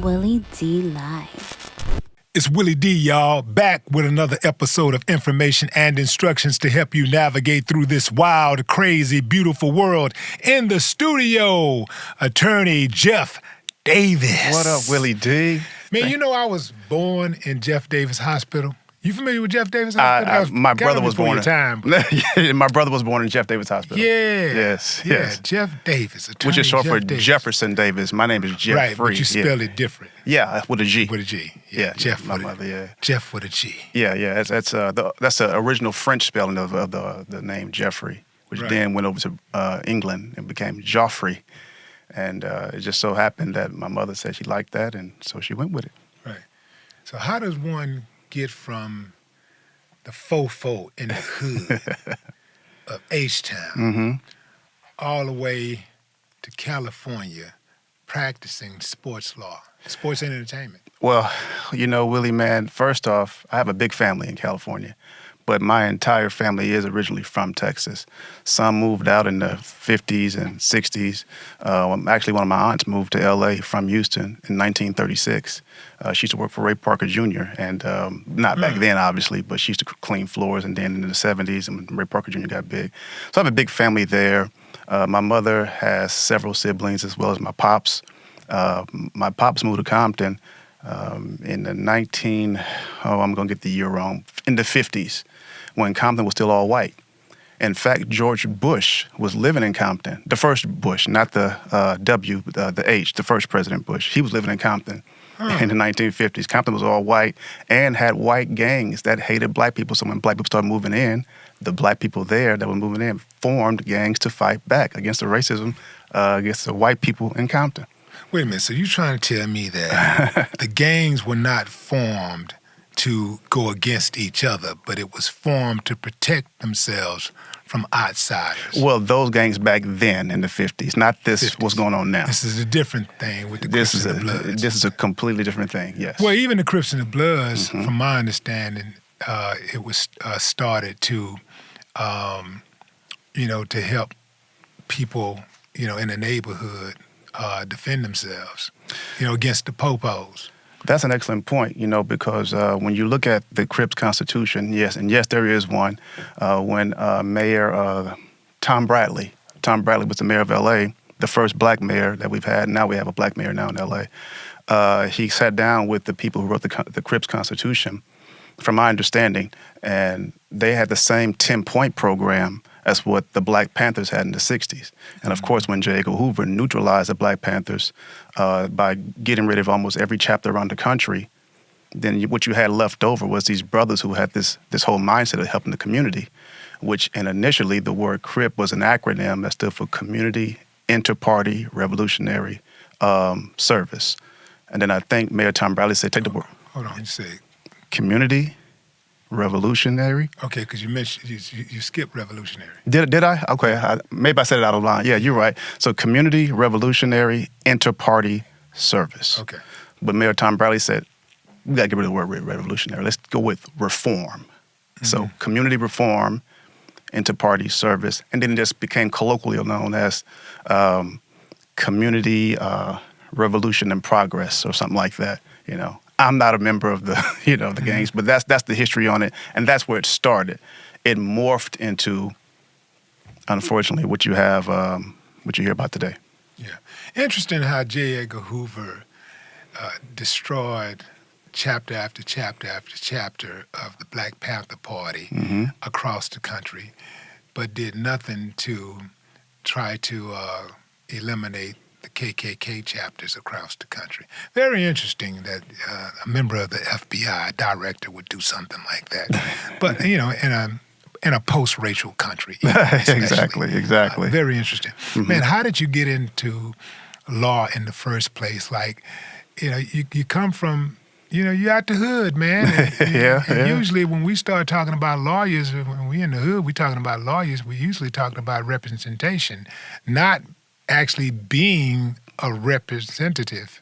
Willie D Live. It's Willie D, y'all, back with another episode of information and instructions to help you navigate through this wild, crazy, beautiful world. In the studio, attorney Geoff Davis. What up, Willie D? Man, you know I was born in Jeff Davis Hospital. You familiar with Jeff Davis Hospital? My brother was born. My brother was born in Jeff Davis Hospital. Yeah. Yes. Jeff Davis, attorney which is short Jeff for Davis. Jefferson Davis. My name is Jeffrey. Right, but you spell it different. Yeah, with a G. With a G. Yeah, Jeff my with mother. Yeah. Jeff with a G. Yeah. That's the original French spelling of the name Jeffrey, which then went over to England and became Geoffrey. And it just so happened that my mother said she liked that, and so she went with it. Right. So how does one get from the fofo in the hood of H-Town all the way to California practicing sports law, sports and entertainment? Well, you know, Willie, man, first off, I have a big family in California, but my entire family is originally from Texas. Some moved out in the 50s and 60s. Actually, one of my aunts moved to L.A. from Houston in 1936. She used to work for Ray Parker Jr., and not back then, obviously, but she used to clean floors, and then in the 70s, and Ray Parker Jr. got big. So I have a big family there. My mother has several siblings, as well as my pops. My pops moved to Compton in the I'm going to get the year wrong, in the 50s, when Compton was still all white. In fact, George Bush was living in Compton. The first Bush, not the the H, the first President Bush. He was living in Compton in the 1950s. Compton was all white and had white gangs that hated black people. So when black people started moving in, the black people there that were moving in formed gangs to fight back against the racism against the white people in Compton. Wait a minute, so you're trying to tell me that the gangs were not formed to go against each other, but it was formed to protect themselves from outsiders? Well, those gangs back then in the 50s, not this 50s. What's going on now. This is a different thing with the Crips and the Bloods. This is a completely different thing, yes. Well, even the Crips and the Bloods, from my understanding, it was started to, to help people, in the neighborhood defend themselves, against the popos. That's an excellent point, because when you look at the Crips Constitution, yes, there is one. When Mayor Tom Bradley was the mayor of L.A., the first black mayor that we've had. Now we have a black mayor now in L.A. He sat down with the people who wrote the Crips Constitution, from my understanding, and they had the same 10-point program as what the Black Panthers had in the 60s. And of course, when J. Edgar Hoover neutralized the Black Panthers by getting rid of almost every chapter around the country, then what you had left over was these brothers who had this whole mindset of helping the community, and initially the word CRIP was an acronym that stood for Community Inter-Party Revolutionary Service. And then I think Mayor Tom Bradley said, take the word. Hold on, you say Community Revolutionary. Okay, because you mentioned you skipped revolutionary. Did I? Okay, maybe I said it out of line. Yeah, you're right. So Community Revolutionary Inter-Party Service. Okay. But Mayor Tom Bradley said, we got to get rid of the word revolutionary. Let's go with reform. So community reform, inter-party service, and then it just became colloquially known as community revolution in progress or something like that, I'm not a member of the, the gangs, but that's the history on it, and that's where it started. It morphed into, unfortunately, what you hear about today. Yeah, interesting how J. Edgar Hoover destroyed chapter after chapter after chapter of the Black Panther Party across the country, but did nothing to try to eliminate the KKK chapters across the country. Very interesting that a member of the FBI director would do something like that. But, in a post-racial country. Exactly. Very interesting. Man, how did you get into law in the first place? Like, you come from, you're out the hood, man. And usually when we start talking about lawyers, when we in the hood, we talking about lawyers, we usually talking about representation, not actually being a representative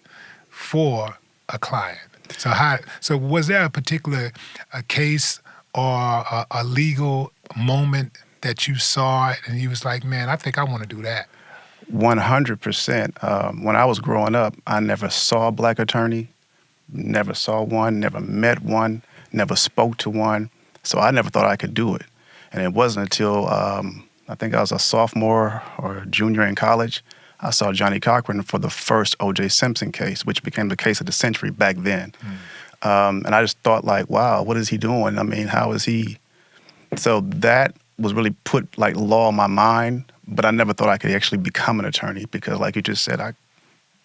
for a client. So was there a particular case or a legal moment that you saw it and you was like, man, I think I want to do that? 100%. When I was growing up, I never saw a black attorney, never saw one, never met one, never spoke to one. So I never thought I could do it. And it wasn't until I think I was a sophomore or junior in college, I saw Johnny Cochran for the first O.J. Simpson case, which became the case of the century back then. And I just thought, like, wow, what is he doing? I mean, how is he? So that was really put like law in my mind, but I never thought I could actually become an attorney because, like you just said, I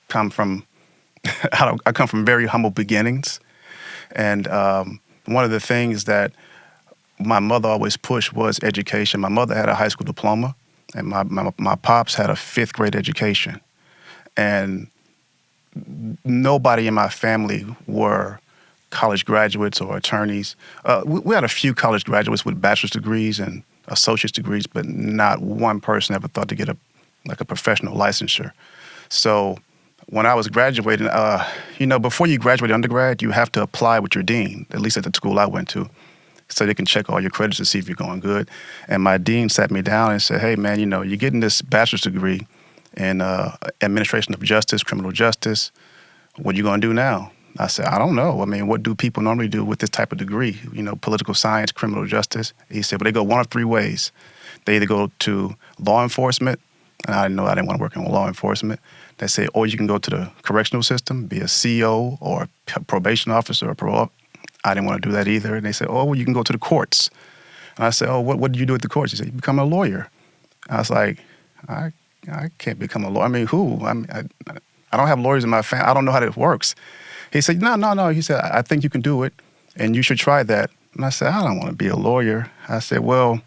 come from I come from very humble beginnings, and one of the things that my mother always pushed was education. My mother had a high school diploma, and my pops had a 5th grade education, and nobody in my family were college graduates or attorneys. We had a few college graduates with bachelor's degrees and associate's degrees, but not one person ever thought to get a professional licensure. So when I was graduating, before you graduate undergrad, you have to apply with your dean, at least at the school I went to, so they can check all your credits to see if you're going good. And my dean sat me down and said, hey, man, you're getting this bachelor's degree in administration of justice, criminal justice. What are you going to do now? I said, I don't know. I mean, what do people normally do with this type of degree? Political science, criminal justice. He said, well, they go one of 3 ways. They either go to law enforcement, and I didn't want to work in law enforcement. They say, or you can go to the correctional system, be a CO or a probation officer or parole. I didn't want to do that either. And they said, oh, well, you can go to the courts. And I said, oh, what do you do at the courts? He said, you become a lawyer. I was like, I can't become a lawyer. I mean, who? I don't have lawyers in my family. I don't know how that works. He said, no. He said, I think you can do it, and you should try that. And I said, I don't want to be a lawyer. I said, well,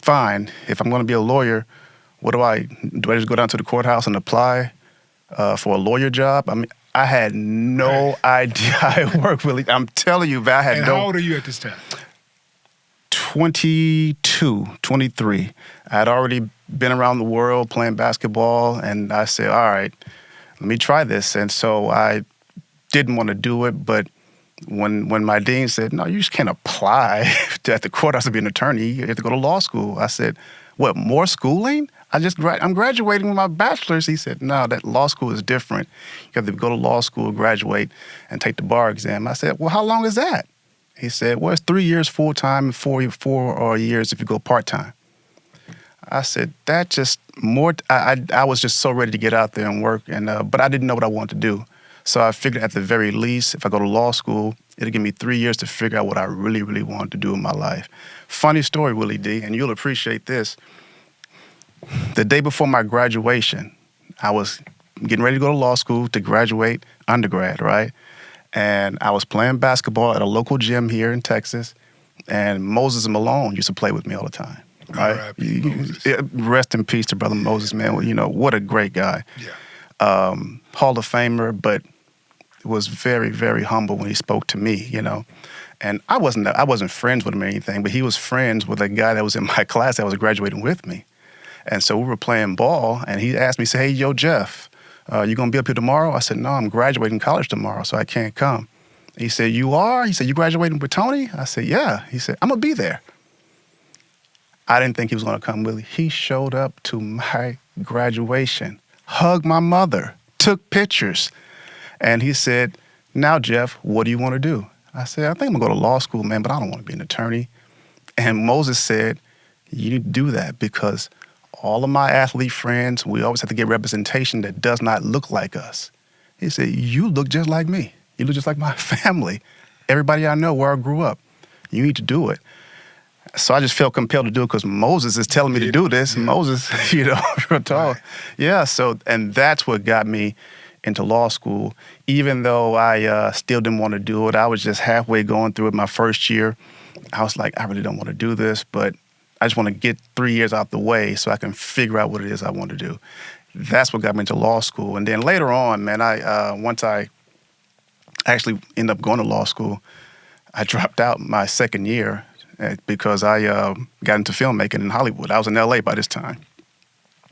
fine. If I'm going to be a lawyer, do I just go down to the courthouse and apply for a lawyer job? I mean, I had no idea how it worked, really. I'm telling you, I had and no... how old are you at this time? 22, 23. I had already been around the world playing basketball, and I said, all right, let me try this. And so I didn't want to do it, but when my dean said, no, you just can't apply at the courthouse to be an attorney. You have to go to law school. I said, what, more schooling? I'm graduating with my bachelor's. He said, no, that law school is different. You have to go to law school, graduate, and take the bar exam. I said, well, how long is that? He said, well, it's 3 years full-time and 4 years if you go part-time. I said, that just more, I was just so ready to get out there and work, but I didn't know what I wanted to do. So I figured at the very least, if I go to law school, it'll give me 3 years to figure out what I really, really wanted to do in my life. Funny story, Willie D, and you'll appreciate this. The day before my graduation, I was getting ready to go to law school to graduate undergrad, right? And I was playing basketball at a local gym here in Texas, and Moses Malone used to play with me all the time. Right? Rest in peace to Brother Moses, man. What a great guy. Yeah. Hall of Famer, but was very, very humble when he spoke to me, And I wasn't friends with him or anything, but he was friends with a guy that was in my class that was graduating with me. And so we were playing ball, and he asked me, say, hey, yo, Geoff, you going to be up here tomorrow? I said, no, I'm graduating college tomorrow, so I can't come. He said, you are? He said, you graduating with Tony? I said, yeah. He said, I'm going to be there. I didn't think he was going to come, Willie. He showed up to my graduation, hugged my mother, took pictures. And he said, now, Geoff, what do you want to do? I said, I think I'm going to go to law school, man, but I don't want to be an attorney. And Moses said, you need to do that because all of my athlete friends, we always have to get representation that does not look like us. He said, you look just like me. You look just like my family. Everybody I know where I grew up. You need to do it. So I just felt compelled to do it because Moses is telling me to do this. Yeah. Moses, real tall. Right. Yeah, and that's what got me into law school. Even though I still didn't want to do it, I was just halfway going through it my first year. I was like, I really don't want to do this, but I just want to get 3 years out the way so I can figure out what it is I want to do. That's what got me into law school. And then later on, man, once I actually ended up going to law school, I dropped out my second year because I got into filmmaking in Hollywood. I was in L.A. by this time.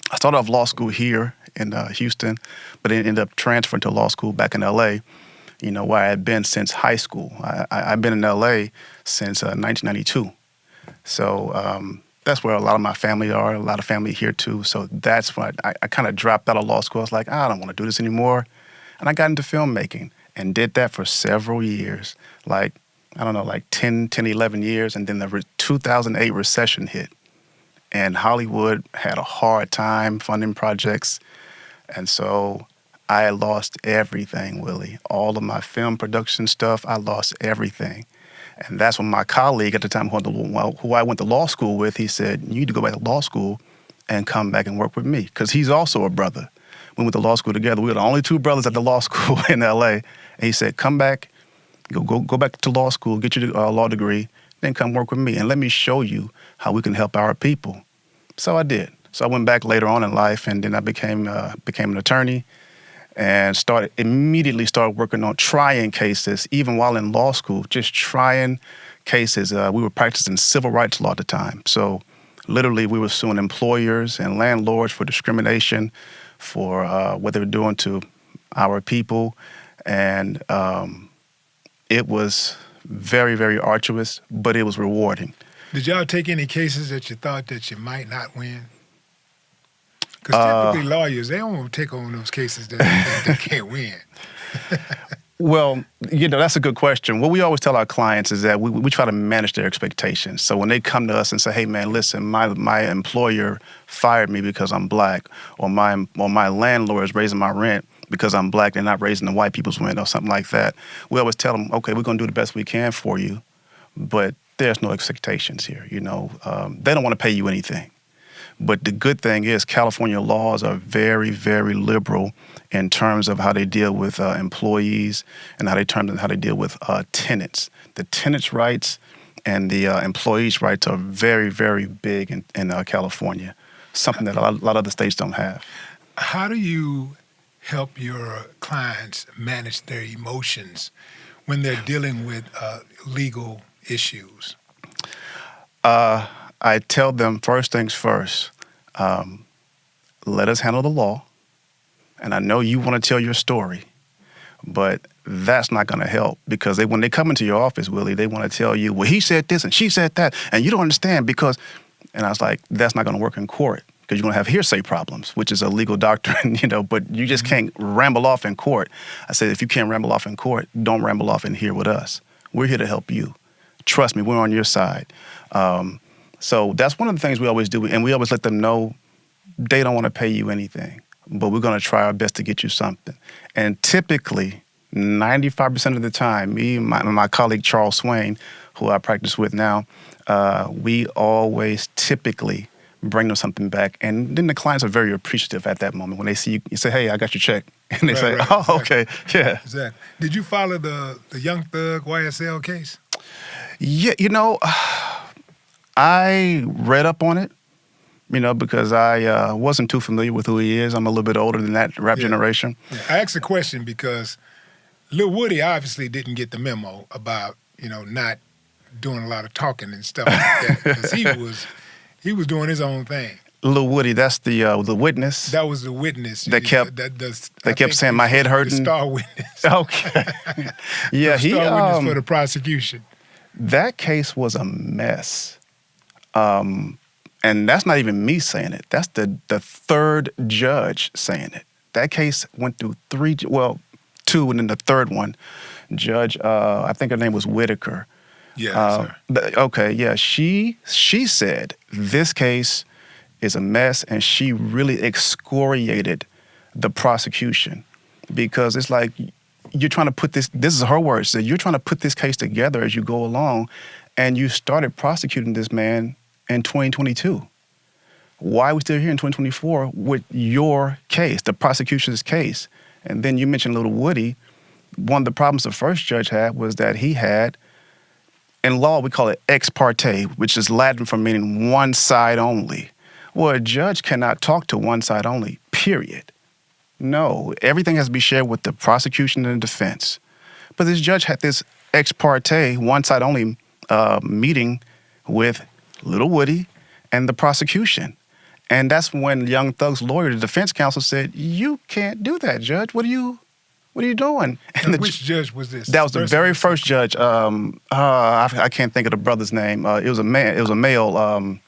I started off law school here in Houston, but then ended up transferring to law school back in L.A., where I had been since high school. I've been in L.A. since 1992. So That's where a lot of my family are, a lot of family here too. So that's when I kind of dropped out of law school. I was like, I don't want to do this anymore. And I got into filmmaking and did that for several years, like, I don't know, like 10, 11 years. And then the 2008 recession hit. And Hollywood had a hard time funding projects. And so I lost everything, Willie. All of my film production stuff, I lost everything. And that's when my colleague at the time, who I went to law school with, he said, you need to go back to law school and come back and work with me. Because he's also a brother. We went to law school together. We were the only two brothers at the law school in L.A. And he said, come back, go back to law school, get your law degree, then come work with me. And let me show you how we can help our people. So I did. So I went back later on in life, and then I became an attorney and immediately started working on trying cases, even while in law school, just trying cases. We were practicing civil rights law at the time. So literally we were suing employers and landlords for discrimination, for what they were doing to our people. And it was very, very arduous, but it was rewarding. Did y'all take any cases that you thought that you might not win? Because typically lawyers, they don't want to take on those cases that they can't win. Well, that's a good question. What we always tell our clients is that we try to manage their expectations. So when they come to us and say, hey, man, listen, my employer fired me because I'm black, or my landlord is raising my rent because I'm black, they're not raising the white people's rent or something like that, we always tell them, okay, we're going to do the best we can for you, but there's no expectations here. They don't want to pay you anything. But the good thing is California laws are very, very liberal in terms of how they deal with employees and how they deal with tenants. The tenants' rights and the employees' rights are very, very big in California, something that a lot of other states don't have. How do you help your clients manage their emotions when they're dealing with legal issues? I tell them first things first, let us handle the law. And I know you want to tell your story, but that's not going to help, because when they come into your office, Willie, they want to tell you, well, he said this and she said that, and you don't understand because, and I was like, that's not going to work in court, because you're going to have hearsay problems, which is a legal doctrine, but you just can't ramble off in court. I said, if you can't ramble off in court, don't ramble off in here with us. We're here to help you. Trust me, we're on your side. So that's one of the things we always do, and we always let them know they don't want to pay you anything, but we're going to try our best to get you something. And typically, 95% of the time, me and my colleague Charles Swain, who I practice with now, we always typically bring them something back. And then the clients are very appreciative at that moment. When they see you say, hey, I got your check. And they say, oh, exactly. Okay, yeah. Exactly. Did you follow the Young Thug YSL case? Yeah, I read up on it, because I wasn't too familiar with who he is. I'm a little bit older than that rap generation. Yeah. I asked the question because Lil Woody obviously didn't get the memo about, not doing a lot of talking and stuff like that, because he was doing his own thing. Lil Woody, that's the witness. That was the witness. That kept saying my head hurting. The star witness. Okay. Yeah, the star witness for the prosecution. That case was a mess. And that's not even me saying it. That's the third judge saying it. That case went through two, and then the third one, Judge, I think her name was Whitaker. Yeah, okay, yeah. She said this case is a mess, and she really excoriated the prosecution, because it's like you're trying to put this is her words, that you're trying to put this case together as you go along, and you started prosecuting this man in 2022. Why are we still here in 2024 with your case, the prosecution's case? And then you mentioned Little Woody. One of the problems the first judge had was that he had, in law we call it ex parte, which is Latin for meaning one side only. Well, a judge cannot talk to one side only, period. No, everything has to be shared with the prosecution and the defense. But this judge had this ex parte, one side only meeting with Little Woody and the prosecution. And that's when Young Thug's lawyer, the defense counsel, said, you can't do that, Judge. What are you doing? And which judge was this? That was the very first judge. I can't think of the brother's name. It was a man. It was a male.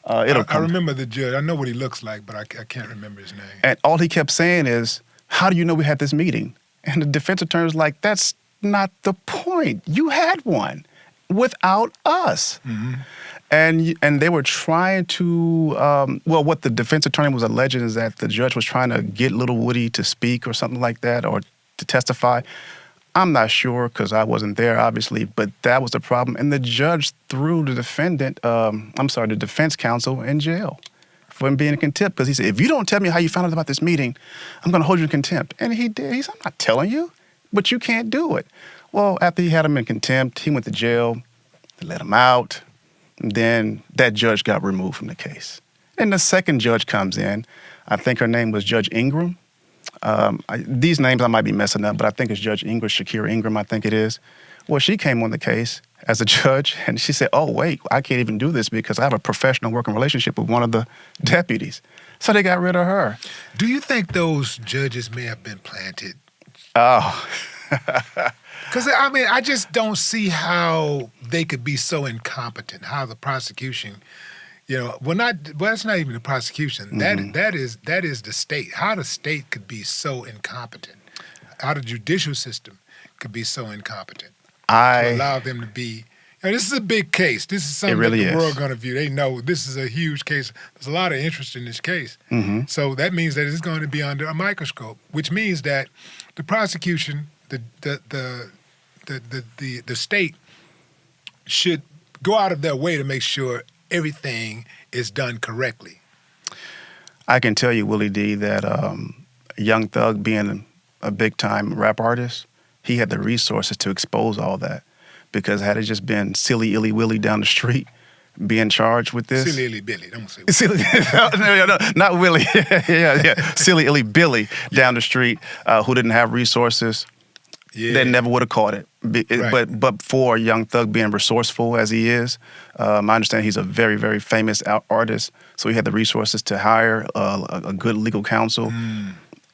It'll I come. remember the judge. I know what he looks like, but I can't remember his name. And all he kept saying is, how do you know we had this meeting? And the defense attorney was like, that's not the point. You had one without us. Mm-hmm. And they were trying to, what the defense attorney was alleging is that the judge was trying to get Little Woody to speak or something like that, or to testify. I'm not sure because I wasn't there, obviously, but that was the problem. And the judge threw the the defense counsel in jail for him being in contempt, because he said, if you don't tell me how you found out about this meeting, I'm going to hold you in contempt. And he did. He said, I'm not telling you, but you can't do it. Well, after he had him in contempt, he went to jail, they let him out. Then that judge got removed from the case. And the second judge comes in. I think her name was Judge Ingram. These names I might be messing up, but I think it's Judge Ingram, Shakira Ingram, I think it is. Well, she came on the case as a judge, and she said, oh, wait, I can't even do this because I have a professional working relationship with one of the deputies. So they got rid of her. Do you think those judges may have been planted? Oh. Because, I mean, I just don't see how they could be so incompetent, how the prosecution, that's not even the prosecution. Mm-hmm. That is the state. How the state could be so incompetent, how the judicial system could be so incompetent to allow them to be. This is a big case. This is something really that the is. world going to view. They know this is a huge case. There's a lot of interest in this case. Mm-hmm. So that means that it's going to be under a microscope, which means that the prosecution, the state should go out of their way to make sure everything is done correctly. I can tell you, Willie D, that Young Thug, being a big-time rap artist, he had the resources to expose all that. Because had it just been silly Illy Willie down the street being charged with this. Silly Illy Billy, don't say Silly, no, not Willie. yeah. Silly Illy Billy down the street who didn't have resources. Yeah. They never would have caught it. Right. But for Young Thug being resourceful as he is, I understand he's a very, very famous artist, so he had the resources to hire a good legal counsel,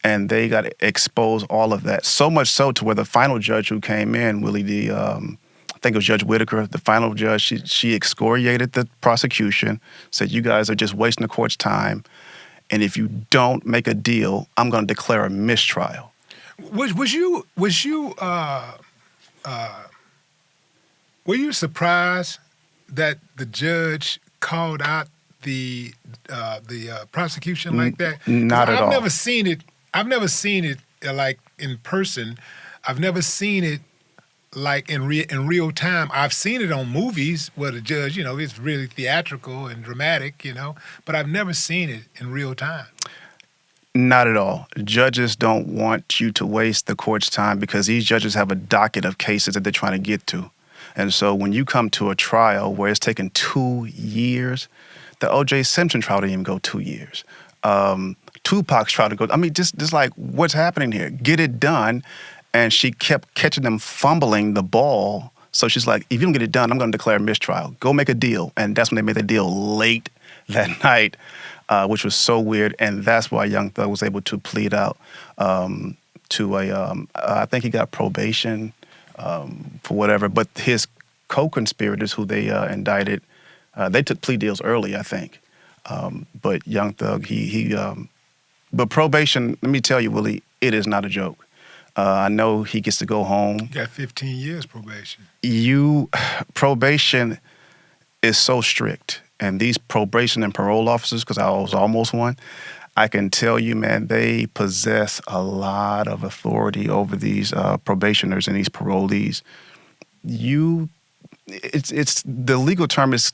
and they got to expose all of that. So much so to where the final judge who came in, Willie D, I think it was Judge Whitaker, the final judge, she excoriated the prosecution, said, you guys are just wasting the court's time, and if you don't make a deal, I'm going to declare a mistrial. Was you surprised that the judge called out the prosecution like that? Not at all. I've never seen it. I've never seen it like in person. I've never seen it like in real time. I've seen it on movies where the judge, it's really theatrical and dramatic, but I've never seen it in real time. Not at all. Judges don't want you to waste the court's time because these judges have a docket of cases that they're trying to get to. And so when you come to a trial where it's taken 2 years, the O.J. Simpson trial didn't even go 2 years. Tupac's trial to go, just like, what's happening here? Get it done. And she kept catching them fumbling the ball. So she's like, if you don't get it done, I'm going to declare a mistrial. Go make a deal. And that's when they made the deal late that night, which was so weird. And that's why Young Thug was able to plead out to I think he got probation for whatever. But his co-conspirators who they indicted, they took plea deals early, I think. But Young Thug, but probation, let me tell you, Willie, it is not a joke. I know he gets to go home. You got 15 years probation. Probation is so strict. And these probation and parole officers, because I was almost one, I can tell you, man, they possess a lot of authority over these probationers and these parolees. It's the legal term is,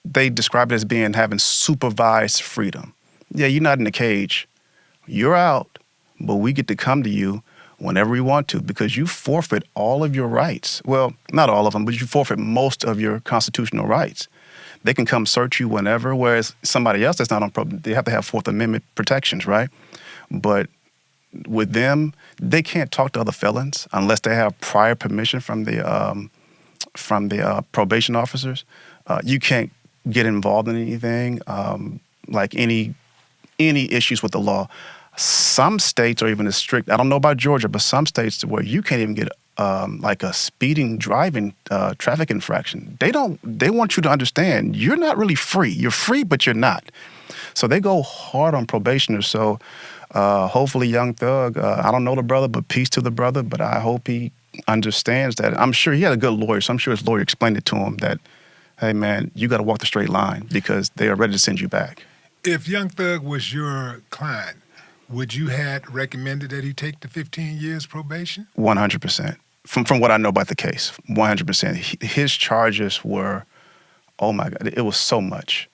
they describe it as having supervised freedom. Yeah, you're not in a cage. You're out, but we get to come to you whenever we want to, because you forfeit all of your rights. Well, not all of them, but you forfeit most of your constitutional rights. They can come search you whenever, whereas somebody else that's not on probation, they have to have Fourth Amendment protections, right? But with them, they can't talk to other felons unless they have prior permission from the probation officers. You can't get involved in anything, like any issues with the law. Some states are even as strict. I don't know about Georgia, but some states where you can't even get like a speeding driving traffic infraction, they want you to understand you're not really free. You're free, but you're not. So they go hard on probationers. So hopefully Young Thug, I don't know the brother, but peace to the brother, but I hope he understands that. I'm sure he had a good lawyer, so I'm sure his lawyer explained it to him that, hey man, you got to walk the straight line because they are ready to send you back. If Young Thug was your client, would you had recommended that he take the 15 years probation? 100%. From what I know about the case, 100%. His charges were, oh my God, it was so much.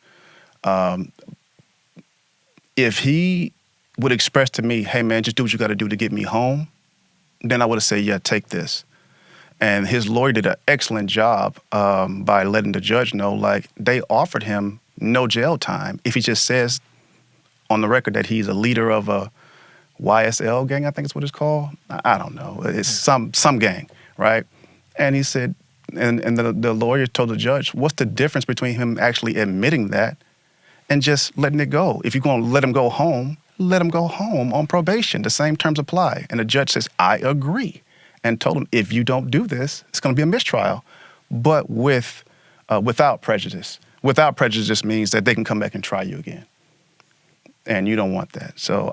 If he would express to me, hey man, just do what you got to do to get me home, then I would have said, yeah, take this. And his lawyer did an excellent job by letting the judge know, like, they offered him no jail time if he just says on the record that he's a leader of a YSL gang, I think is what it's called. I don't know. It's some gang, right? And he said, and the lawyer told the judge, what's the difference between him actually admitting that and just letting it go? If you're going to let him go home, let him go home on probation. The same terms apply. And the judge says, I agree. And told him, if you don't do this, it's going to be a mistrial, but without prejudice. Without prejudice means that they can come back and try you again. And you don't want that. So,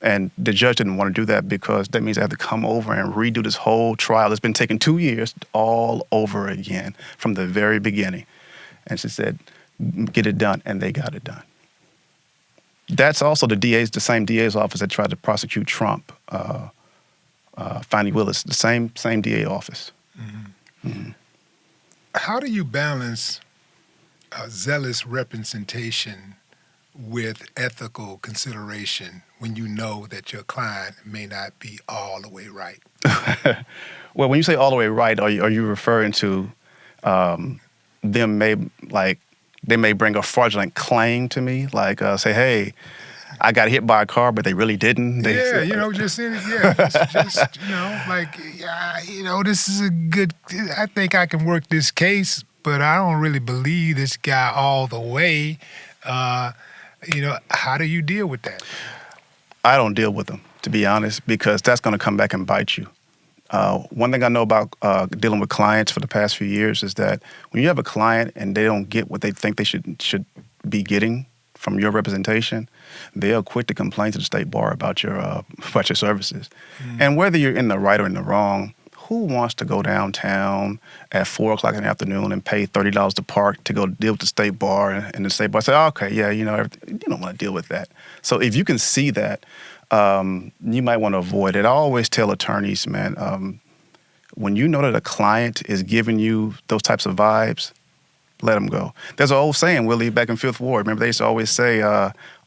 and the judge didn't want to do that because that means they have to come over and redo this whole trial. It's been taking 2 years all over again from the very beginning. And she said, get it done, and they got it done. That's also the same DA's office that tried to prosecute Trump, Fani Willis, the same DA office. Mm-hmm. Mm-hmm. How do you balance zealous representation with ethical consideration when you know that your client may not be all the way right? Well, when you say all the way right, are you referring to they may bring a fraudulent claim to me, like say, hey, I got hit by a car, but they really didn't. Just this is a good, I think I can work this case, but I don't really believe this guy all the way. How do you deal with that? I don't deal with them, to be honest, because that's going to come back and bite you. One thing I know about dealing with clients for the past few years is that when you have a client and they don't get what they think they should be getting from your representation, they'll quick to complain to the state bar about your services. Mm. And whether you're in the right or in the wrong, who wants to go downtown at 4 o'clock in the afternoon and pay $30 to park to go deal with the state bar, and the state bar say, oh, okay, yeah, you don't want to deal with that. So if you can see that, you might want to avoid it. I always tell attorneys, man, when you know that a client is giving you those types of vibes, let them go. There's an old saying, Willie, back in Fifth Ward. Remember, they used to always say,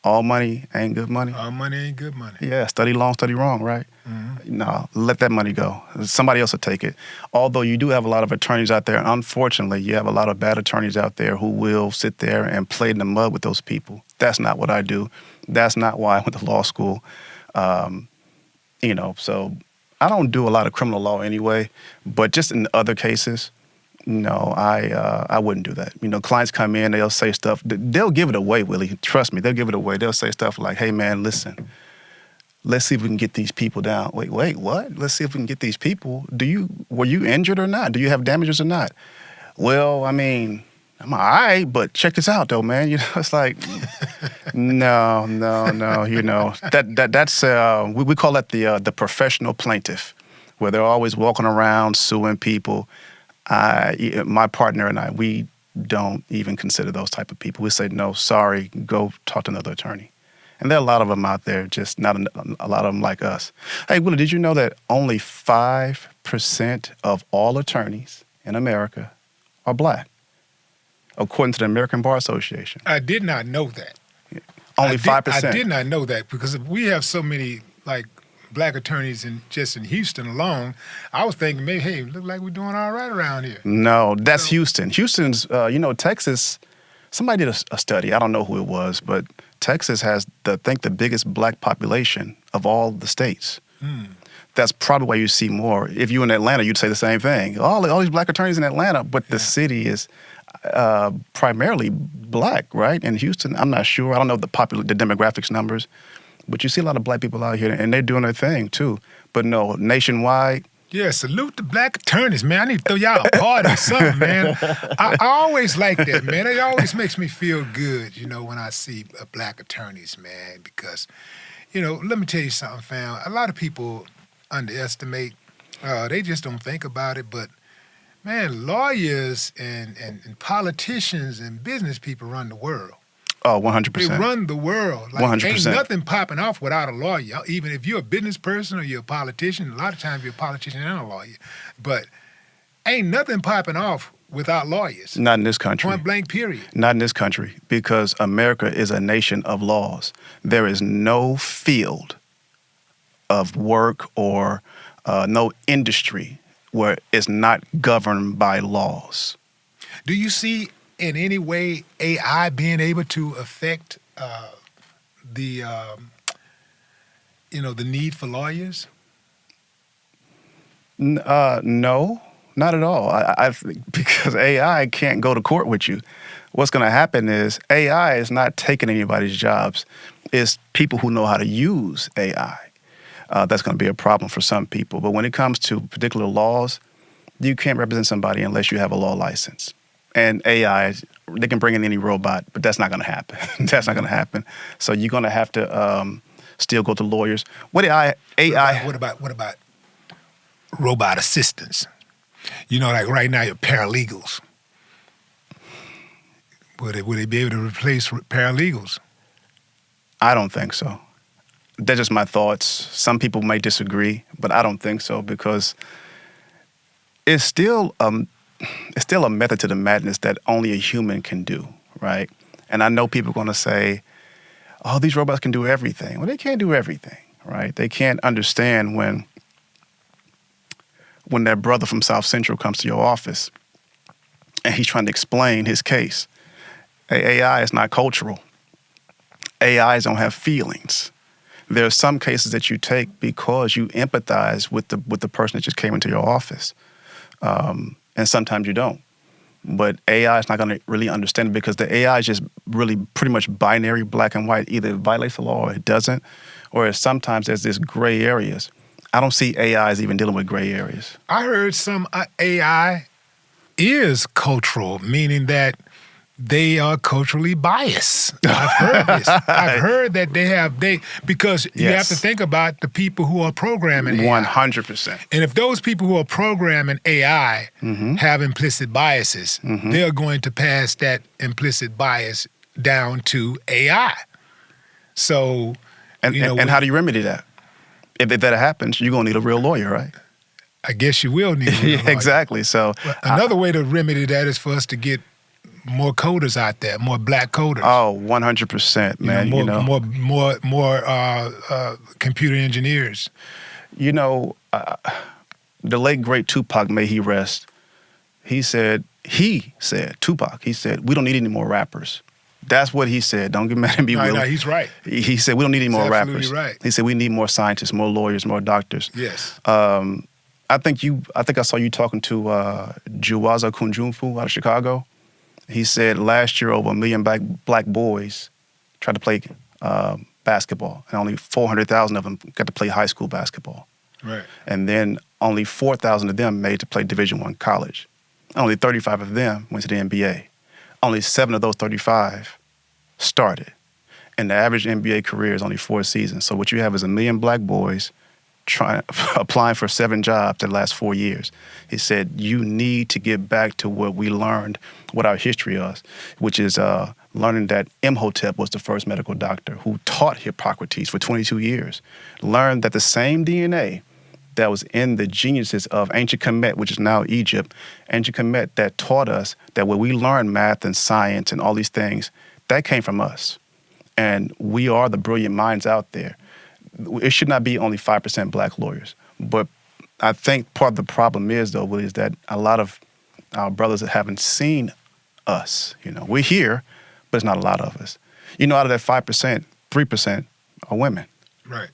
all money ain't good money. All money ain't good money. Yeah, study long, study wrong, right? Mm-hmm. No, let that money go. Somebody else will take it. Although you do have a lot of attorneys out there, unfortunately, you have a lot of bad attorneys out there who will sit there and play in the mud with those people. That's not what I do. That's not why I went to law school. So I don't do a lot of criminal law anyway, but just in other cases, no, I wouldn't do that. Clients come in, they'll say stuff. They'll give it away, Willie. Trust me, they'll give it away. They'll say stuff like, hey, man, listen, let's see if we can get these people down. Wait, what? Let's see if we can get these people. Were you injured or not? Do you have damages or not? Well, I mean, I'm all right, but check this out, though, man. It's like, no. That's we call that the professional plaintiff, where they're always walking around suing people. My partner and I, we don't even consider those type of people. We say, no, sorry, go talk to another attorney. And there are a lot of them out there, just not a lot of them like us. Hey, Willie, did you know that only 5% of all attorneys in America are black, according to the American Bar Association? I did not know that. Only 5%. I did not know that because we have so many, black attorneys in Houston alone. I was thinking maybe, hey, look like we're doing all right around here. No, that's Houston. Houston's, Texas, somebody did a study. I don't know who it was, but Texas has, the biggest black population of all the states. Mm. That's probably why you see more. If you were in Atlanta, you'd say the same thing. All these black attorneys in Atlanta, but the city is primarily black, right? In Houston, I'm not sure. I don't know the demographics numbers. But you see a lot of black people out here, and they're doing their thing, too. But no, nationwide, Yeah, salute the black attorneys, man. I need to throw y'all a party or something, man. I always like that, man. It always makes me feel good, when I see black attorneys, man, because, let me tell you something, fam. A lot of people underestimate. They just don't think about it, but, man, lawyers and politicians and business people run the world. Oh, 100%. They run the world. Like, 100%. ain't nothing popping off without a lawyer. Even if you're a business person or you're a politician, a lot of times you're a politician and a lawyer. But ain't nothing popping off without lawyers. Not in this country. Point blank, period. Not in this country, because America is a nation of laws. There is no field of work or no industry where it's not governed by laws. Do you see in any way AI being able to affect the need for lawyers? No, not at all. I because AI can't go to court with you. What's going to happen is AI is not taking anybody's jobs. It's people who know how to use AI. That's going to be a problem for some people. But when it comes to particular laws, you can't represent somebody unless you have a law license. And AI, they can bring in any robot, but that's not going to happen. That's not going to happen. So you're going to have to still go to lawyers. What about robot assistants? Like right now, your paralegals. Would they be able to replace paralegals? I don't think so. That's just my thoughts. Some people might disagree, but I don't think so, because it's still a method to the madness that only a human can do, right? And I know people are going to say, oh, these robots can do everything. Well, they can't do everything, right? They can't understand when that brother from South Central comes to your office and he's trying to explain his case. AI is not cultural. AIs don't have feelings. There are some cases that you take because you empathize with the person that just came into your office. And sometimes you don't. But AI is not going to really understand it, because the AI is just really pretty much binary, black and white. Either it violates the law or it doesn't. Or sometimes there's this gray areas. I don't see AIs even dealing with gray areas. I heard some AI is cultural, meaning that they are culturally biased. I've heard this. I've heard that because you have to think about the people who are programming AI. 100%. And if those people who are programming AI have implicit biases, they're going to pass that implicit bias down to AI. So, and how do you remedy that? If that happens, you're going to need a real lawyer, right? I guess you will need a real lawyer. Exactly. So another way to remedy that is for us to get more coders out there, more black coders. Oh, 100%, man. More computer engineers. The late great Tupac, may he rest. He said, Tupac, he said, we don't need any more rappers. That's what he said. Don't get mad at me, Will. No, he's right. He said we don't need any more rappers. Absolutely right. He said we need more scientists, more lawyers, more doctors. Yes. I think I saw you talking to Juwaza Kunjunfu out of Chicago. He said last year over 1 million black boys tried to play basketball, and only 400,000 of them got to play high school basketball. Right. And then only 4,000 of them made to play Division I college. Only 35 of them went to the NBA. Only 7 of those 35 started. And the average NBA career is only 4 seasons. So what you have is 1 million black boys applying for 7 jobs that last 4 years. He said, you need to get back to what we learned, what our history is, which is learning that Imhotep was the first medical doctor who taught Hippocrates for 22 years. Learned that the same DNA that was in the geniuses of ancient Kemet, which is now Egypt, ancient Kemet, that taught us that when we learn math and science and all these things, that came from us. And we are the brilliant minds out there. It should not be only 5% black lawyers. But I think part of the problem is, though, Willie, is that a lot of our brothers that haven't seen us, we're here, but it's not a lot of us. Out of that 5%, 3% are women. Right.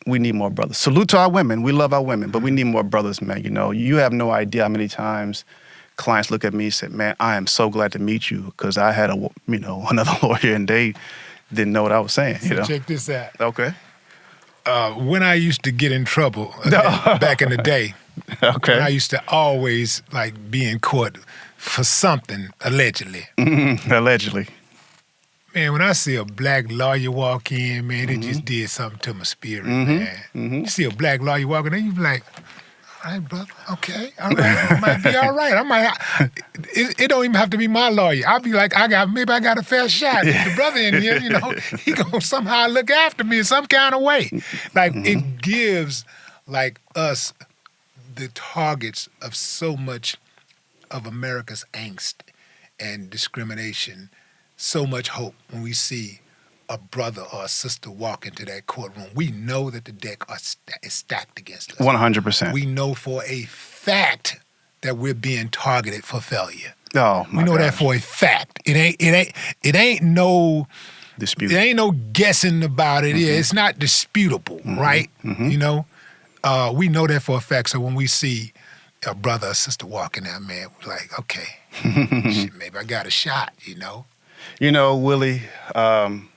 We need more brothers. Salute to our women. We love our women, but we need more brothers, man. You have no idea how many times clients look at me and say, man, I am so glad to meet you, because I had another lawyer and they didn't know what I was saying. So check this out. Okay. When I used to get in trouble back in the day, Okay. when I used to always be in court for something allegedly. Allegedly. Man, when I see a black lawyer walk in, man, it just did something to my spirit, man. You see a black lawyer walking in, you be like, all right, brother, okay, all right, I might be all right. It don't even have to be my lawyer. I'll be like, maybe I got a fair shot. The brother in here, he gonna somehow look after me in some kind of way. It gives us the targets of so much of America's angst and discrimination, so much hope when we see a brother or a sister walk into that courtroom. We know that the deck is stacked against us. 100%. We know for a fact that we're being targeted for failure. Oh, my We know that gosh. for a fact. It ain't no Dispute. There ain't no guessing about it. Yeah, it's not disputable, right? We know that for a fact. So when we see a brother or sister walking out, man, we're like, okay, shit, maybe I got a shot, Willie,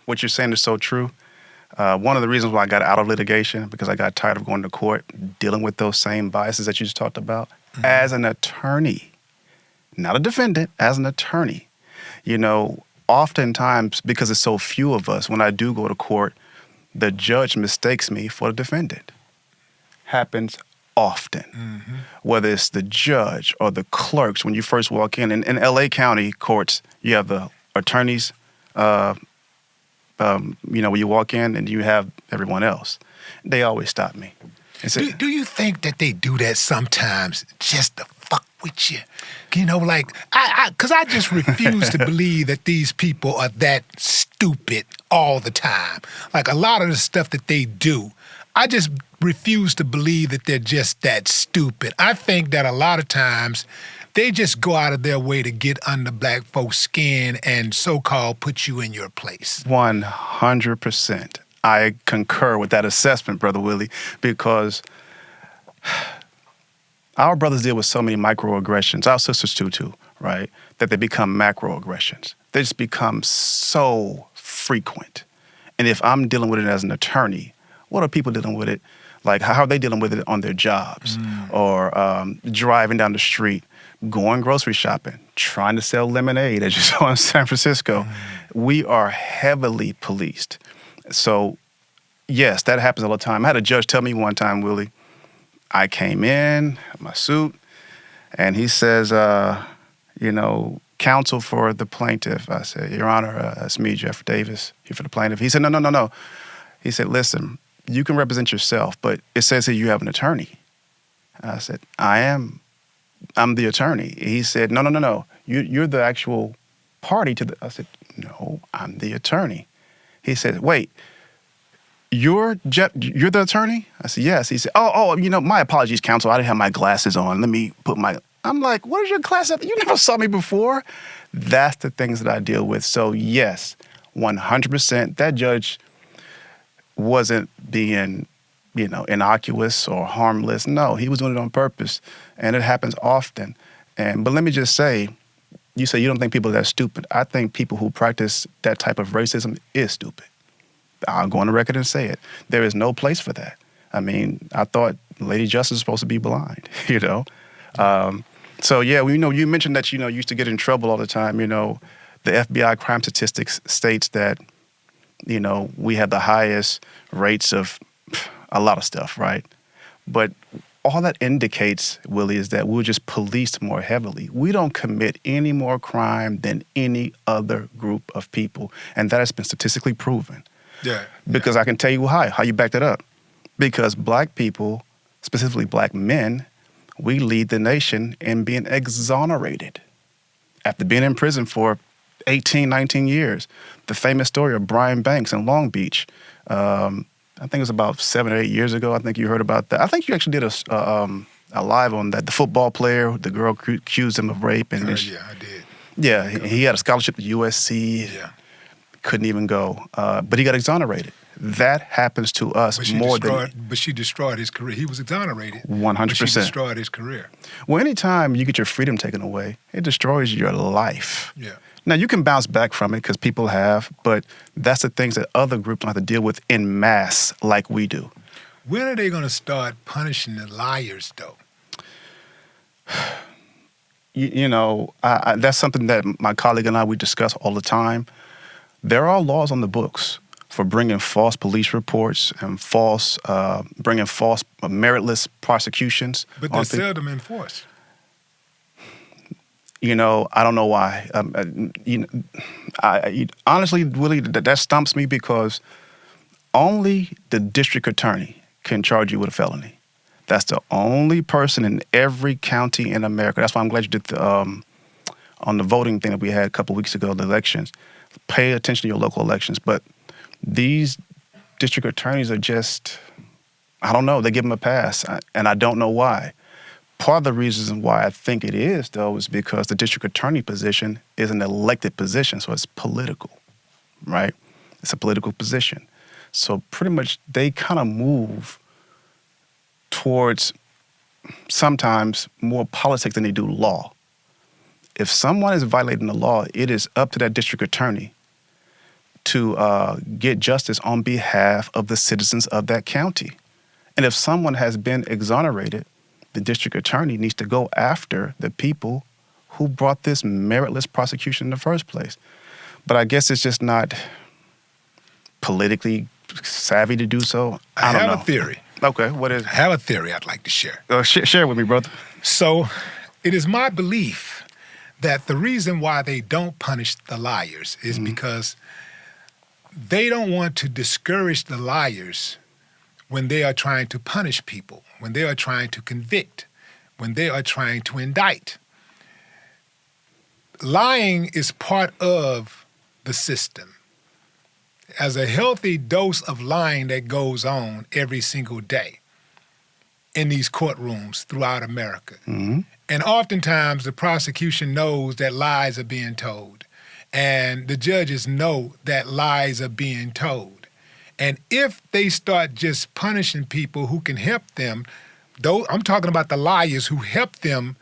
what you're saying is so true. One of the reasons why I got out of litigation, because I got tired of going to court, dealing with those same biases that you just talked about. As an attorney, not a defendant, as an attorney, oftentimes, because it's so few of us, when I do go to court, the judge mistakes me for the defendant. Happens often. Whether it's the judge or the clerks, when you first walk in LA County courts, you have the attorneys, when you walk in and you have everyone else. They always stop me. And say, Do you think that they do that sometimes just to fuck with you? Because I just refuse to believe that these people are that stupid all the time. Like a lot of the stuff that they do, I just refuse to believe that they're just that stupid. I think that a lot of times they just go out of their way to get under black folks' skin and so-called put you in your place. 100%. I concur with that assessment, Brother Willie, because our brothers deal with so many microaggressions, our sisters too, right, that they become macroaggressions. They just become so frequent. And if I'm dealing with it as an attorney, what are people dealing with it? Like, how are they dealing with it on their jobs or driving down the street, going grocery shopping, trying to sell lemonade, as you saw in San Francisco? We are heavily policed. So, yes, that happens all the time. I had a judge tell me one time, Willie, I came in, my suit, and he says, counsel for the plaintiff. I said, Your Honor, it's me, Geoff Davis, here for the plaintiff. He said, no. He said, listen, you can represent yourself, but it says here you have an attorney. I said, I'm the attorney. He said, no. You're the actual party to the. I said, no, I'm the attorney. He said, wait, you're the attorney? I said, yes. He said, my apologies, counsel. I didn't have my glasses on. Let me put my. I'm like, what is your glasses? You never saw me before. That's the things that I deal with. So yes, 100%. That judge wasn't being, innocuous or harmless. No, he was doing it on purpose, and it happens often. But let me just say, you say you don't think people are that stupid. I think people who practice that type of racism is stupid. I'll go on the record and say it. There is no place for that. I mean, I thought Lady Justice was supposed to be blind, So, yeah, you mentioned that, you used to get in trouble all the time. The FBI crime statistics states that, we have the highest rates of a lot of stuff, right? But all that indicates, Willie, is that we're just policed more heavily. We don't commit any more crime than any other group of people. And that has been statistically proven. Yeah. Because I can tell you how you back that up. Because black people, specifically black men, we lead the nation in being exonerated after being in prison for 18, 19 years. The famous story of Brian Banks in Long Beach. I think it was about 7 or 8 years ago. I think you heard about that. I think you actually did a live on that. The football player, the girl accused him of rape. And Yeah, I did. Yeah, he had a scholarship to USC. Yeah. Couldn't even go. But he got exonerated. That happens to us more than... But she destroyed his career. He was exonerated. 100%. But she destroyed his career. Well, anytime you get your freedom taken away, it destroys your life. Yeah. Now, you can bounce back from it because people have, but that's the things that other groups don't have to deal with in mass like we do. When are they going to start punishing the liars, though? That's something that my colleague and I, we discuss all the time. There are laws on the books for bringing false police reports and bringing false meritless prosecutions. But they're seldom enforced. I don't know why. Honestly, Willie, that stumps me because only the district attorney can charge you with a felony. That's the only person in every county in America. That's why I'm glad you did on the voting thing that we had a couple of weeks ago, the elections. Pay attention to your local elections. But these district attorneys are just, I don't know, they give them a pass, and I don't know why. Part of the reason why I think it is, though, is because the district attorney position is an elected position, so it's political, right? It's a political position. So pretty much they kind of move towards sometimes more politics than they do law. If someone is violating the law, it is up to that district attorney to get justice on behalf of the citizens of that county. And if someone has been exonerated, the district attorney needs to go after the people who brought this meritless prosecution in the first place. But I guess it's just not politically savvy to do so. I don't know. have a theory. Okay, what is it? I have a theory I'd like to share. Share with me, brother. So it is my belief that the reason why they don't punish the liars is because they don't want to discourage the liars when they are trying to punish people, when they are trying to convict, when they are trying to indict. Lying is part of the system. As a healthy dose of lying that goes on every single day in these courtrooms throughout America. Mm-hmm. And oftentimes the prosecution knows that lies are being told, and the judges know that lies are being told. And if they start just punishing people who can help them, though I'm talking about the liars who help them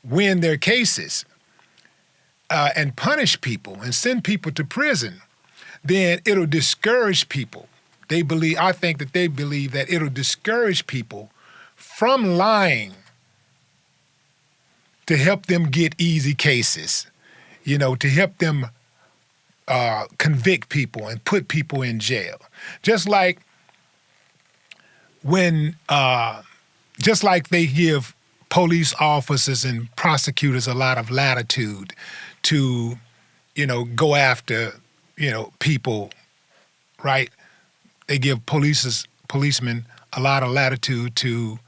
win their cases, and punish people and send people to prison, then it'll discourage people. I think that they believe that it'll discourage people from lying to help them get easy cases, to help them convict people and put people in jail. Just like they give police officers and prosecutors a lot of latitude to, go after, people, right? They give policemen a lot of latitude to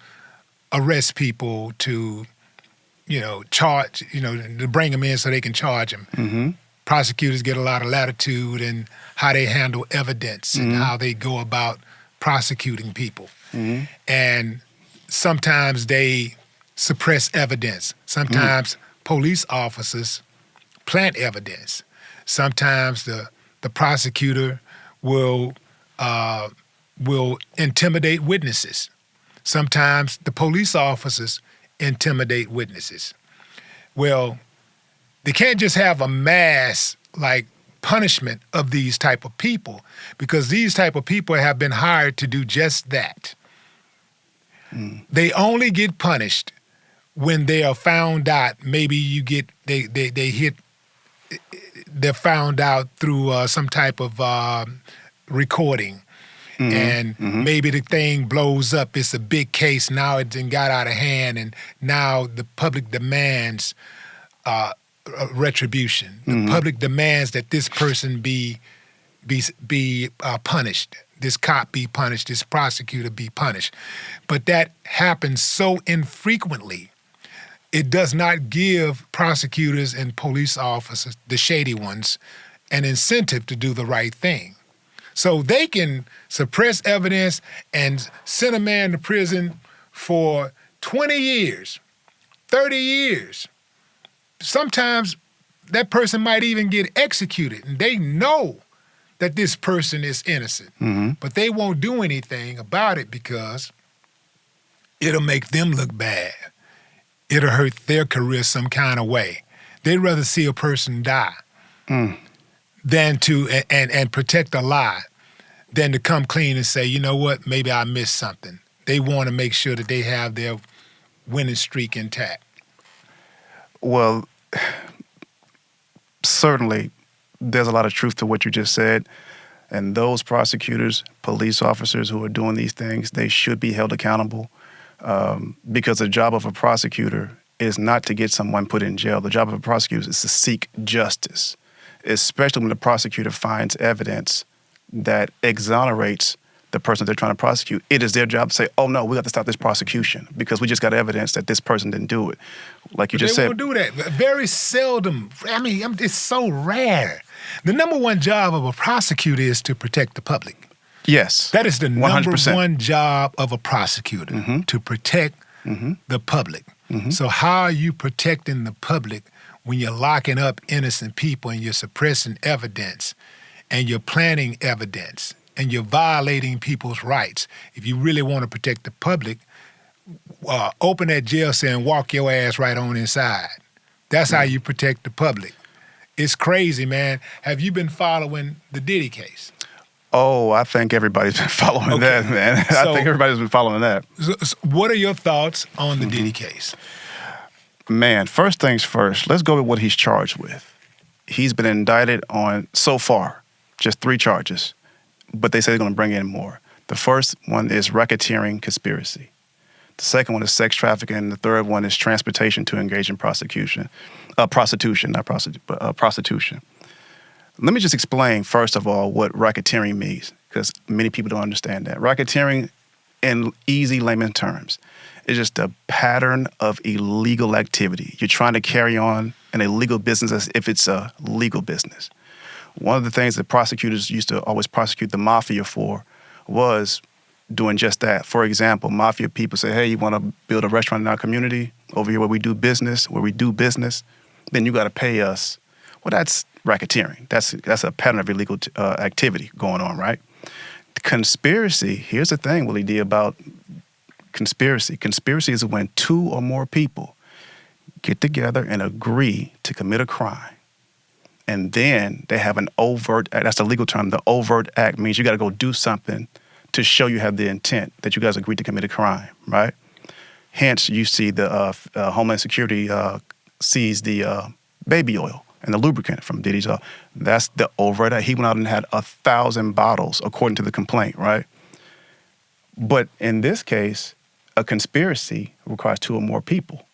arrest people, to, charge, to bring them in so they can charge them. Mm-hmm. Prosecutors get a lot of latitude in how they handle evidence and how they go about prosecuting people. Mm-hmm. And sometimes they suppress evidence. Sometimes police officers plant evidence. Sometimes the prosecutor will intimidate witnesses. Sometimes the police officers intimidate witnesses. Well, they can't just have a mass punishment of these type of people, because these type of people have been hired to do just that. They only get punished when they are found out. Maybe they're found out through some type of recording. And maybe the thing blows up. It's a big case. Now it done got out of hand, and now the public demands retribution. The public demands that this person be punished. This cop be punished. This prosecutor be punished. But that happens so infrequently. It does not give prosecutors and police officers, the shady ones, an incentive to do the right thing. So they can suppress evidence and send a man to prison for 20 years, 30 years. Sometimes that person might even get executed, and they know that this person is innocent. But they won't do anything about it because it'll make them look bad. It'll hurt their career some kind of way. They'd rather see a person die. than to and protect a lie than to come clean and say, you know what, maybe I missed something. They want to make sure that they have their winning streak intact. Well, certainly there's a lot of truth to what you just said. And those prosecutors, police officers who are doing these things, they should be held accountable because the job of a prosecutor is not to get someone put in jail. The job of a prosecutor is to seek justice, especially when the prosecutor finds evidence that exonerates the person they're trying to prosecute. It is their job to say, oh, no, we got to stop this prosecution because we just got evidence that this person didn't do it. Like you just said. They won't do that. Very seldom. I mean, it's so rare. The number one job of a prosecutor is to protect the public. Yes. That is the 100%. number one job of a prosecutor, to protect the public. So how are you protecting the public when you're locking up innocent people and you're suppressing evidence and you're planting evidence and you're violating people's rights? If you really want to protect the public, open that jail cell and walk your ass right on inside. That's how you protect the public. It's crazy, man. Have you been following the Diddy case? Oh, I think everybody's been following that, man. I think everybody's been following that. So what are your thoughts on the Diddy case? Man, first things first, let's go with what he's charged with. He's been indicted on, so far, just 3 charges, but they say they're going to bring in more. The first one is racketeering conspiracy. The second one is sex trafficking, and the third one is transportation to engage in prostitution. Prostitution. Let me just explain, first of all, what racketeering means, because many people don't understand that. Racketeering, in easy layman terms, is just a pattern of illegal activity. You're trying to carry on an illegal business as if it's a legal business. One of the things that prosecutors used to always prosecute the mafia for was doing just that. For example, mafia people say, hey, you want to build a restaurant in our community over here where we do business, then you got to pay us. Well, that's racketeering. That's a pattern of illegal activity going on, right? Conspiracy, here's the thing, Willie D, about conspiracy. Conspiracy is when 2 or more people get together and agree to commit a crime. And then they have an overt act. That's the legal term. The overt act means you got to go do something to show you have the intent that you guys agreed to commit a crime, right? Hence, you see the Homeland Security seized the baby oil and the lubricant from Diddy's. That's the overt act. He went out and had 1,000 bottles, according to the complaint, right? But in this case, a conspiracy requires 2 or more people.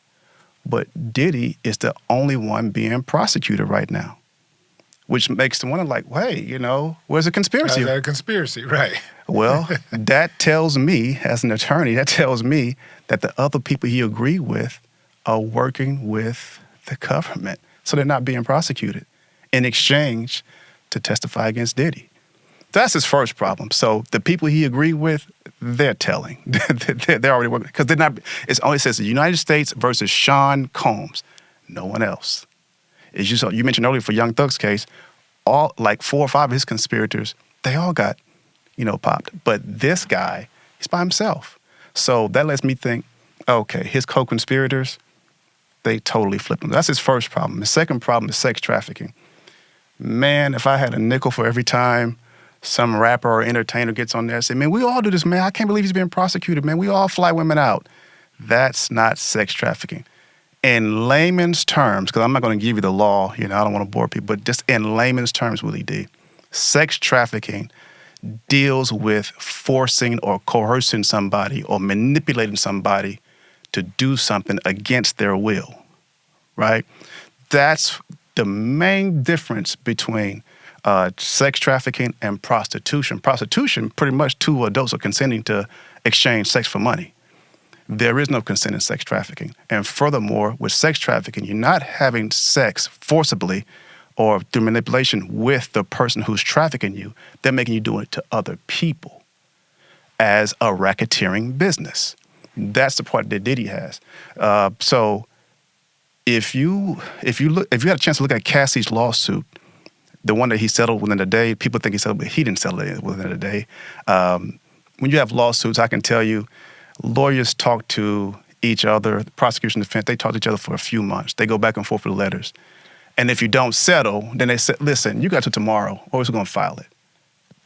But Diddy is the only one being prosecuted right now, which makes them wonder, like, hey, where's the conspiracy? How's that a conspiracy, right? Well, that tells me, as an attorney, that the other people he agreed with are working with the government. So they're not being prosecuted in exchange to testify against Diddy. That's his first problem. So the people he agreed with, they're telling. They're already working. Because it only says the United States versus Sean Combs. No one else. You mentioned earlier for Young Thug's case, all like 4 or 5 of his conspirators, they all got, popped. But this guy, he's by himself. So that lets me think, okay, his co-conspirators, they totally flipped him. That's his first problem. His second problem is sex trafficking. Man, if I had a nickel for every time some rapper or entertainer gets on there and say, man, we all do this, man. I can't believe he's being prosecuted, man. We all fly women out. That's not sex trafficking. In layman's terms, because I'm not going to give you the law, I don't want to bore people, but just in layman's terms, Willie D, sex trafficking deals with forcing or coercing somebody or manipulating somebody to do something against their will, right? That's the main difference between sex trafficking and prostitution. Prostitution, pretty much 2 adults are consenting to exchange sex for money. There is no consent in sex trafficking. And furthermore, with sex trafficking, you're not having sex forcibly or through manipulation with the person who's trafficking you. They're making you do it to other people as a racketeering business. That's the part that Diddy has. So if you had a chance to look at Cassie's lawsuit, the one that he settled within a day, people think he settled, but he didn't settle it within a day. When you have lawsuits, I can tell you, lawyers talk to each other, the prosecution, defense, they talk to each other for a few months. They go back and forth with letters. And if you don't settle, then they said, listen, you got to tomorrow or we're going to file it.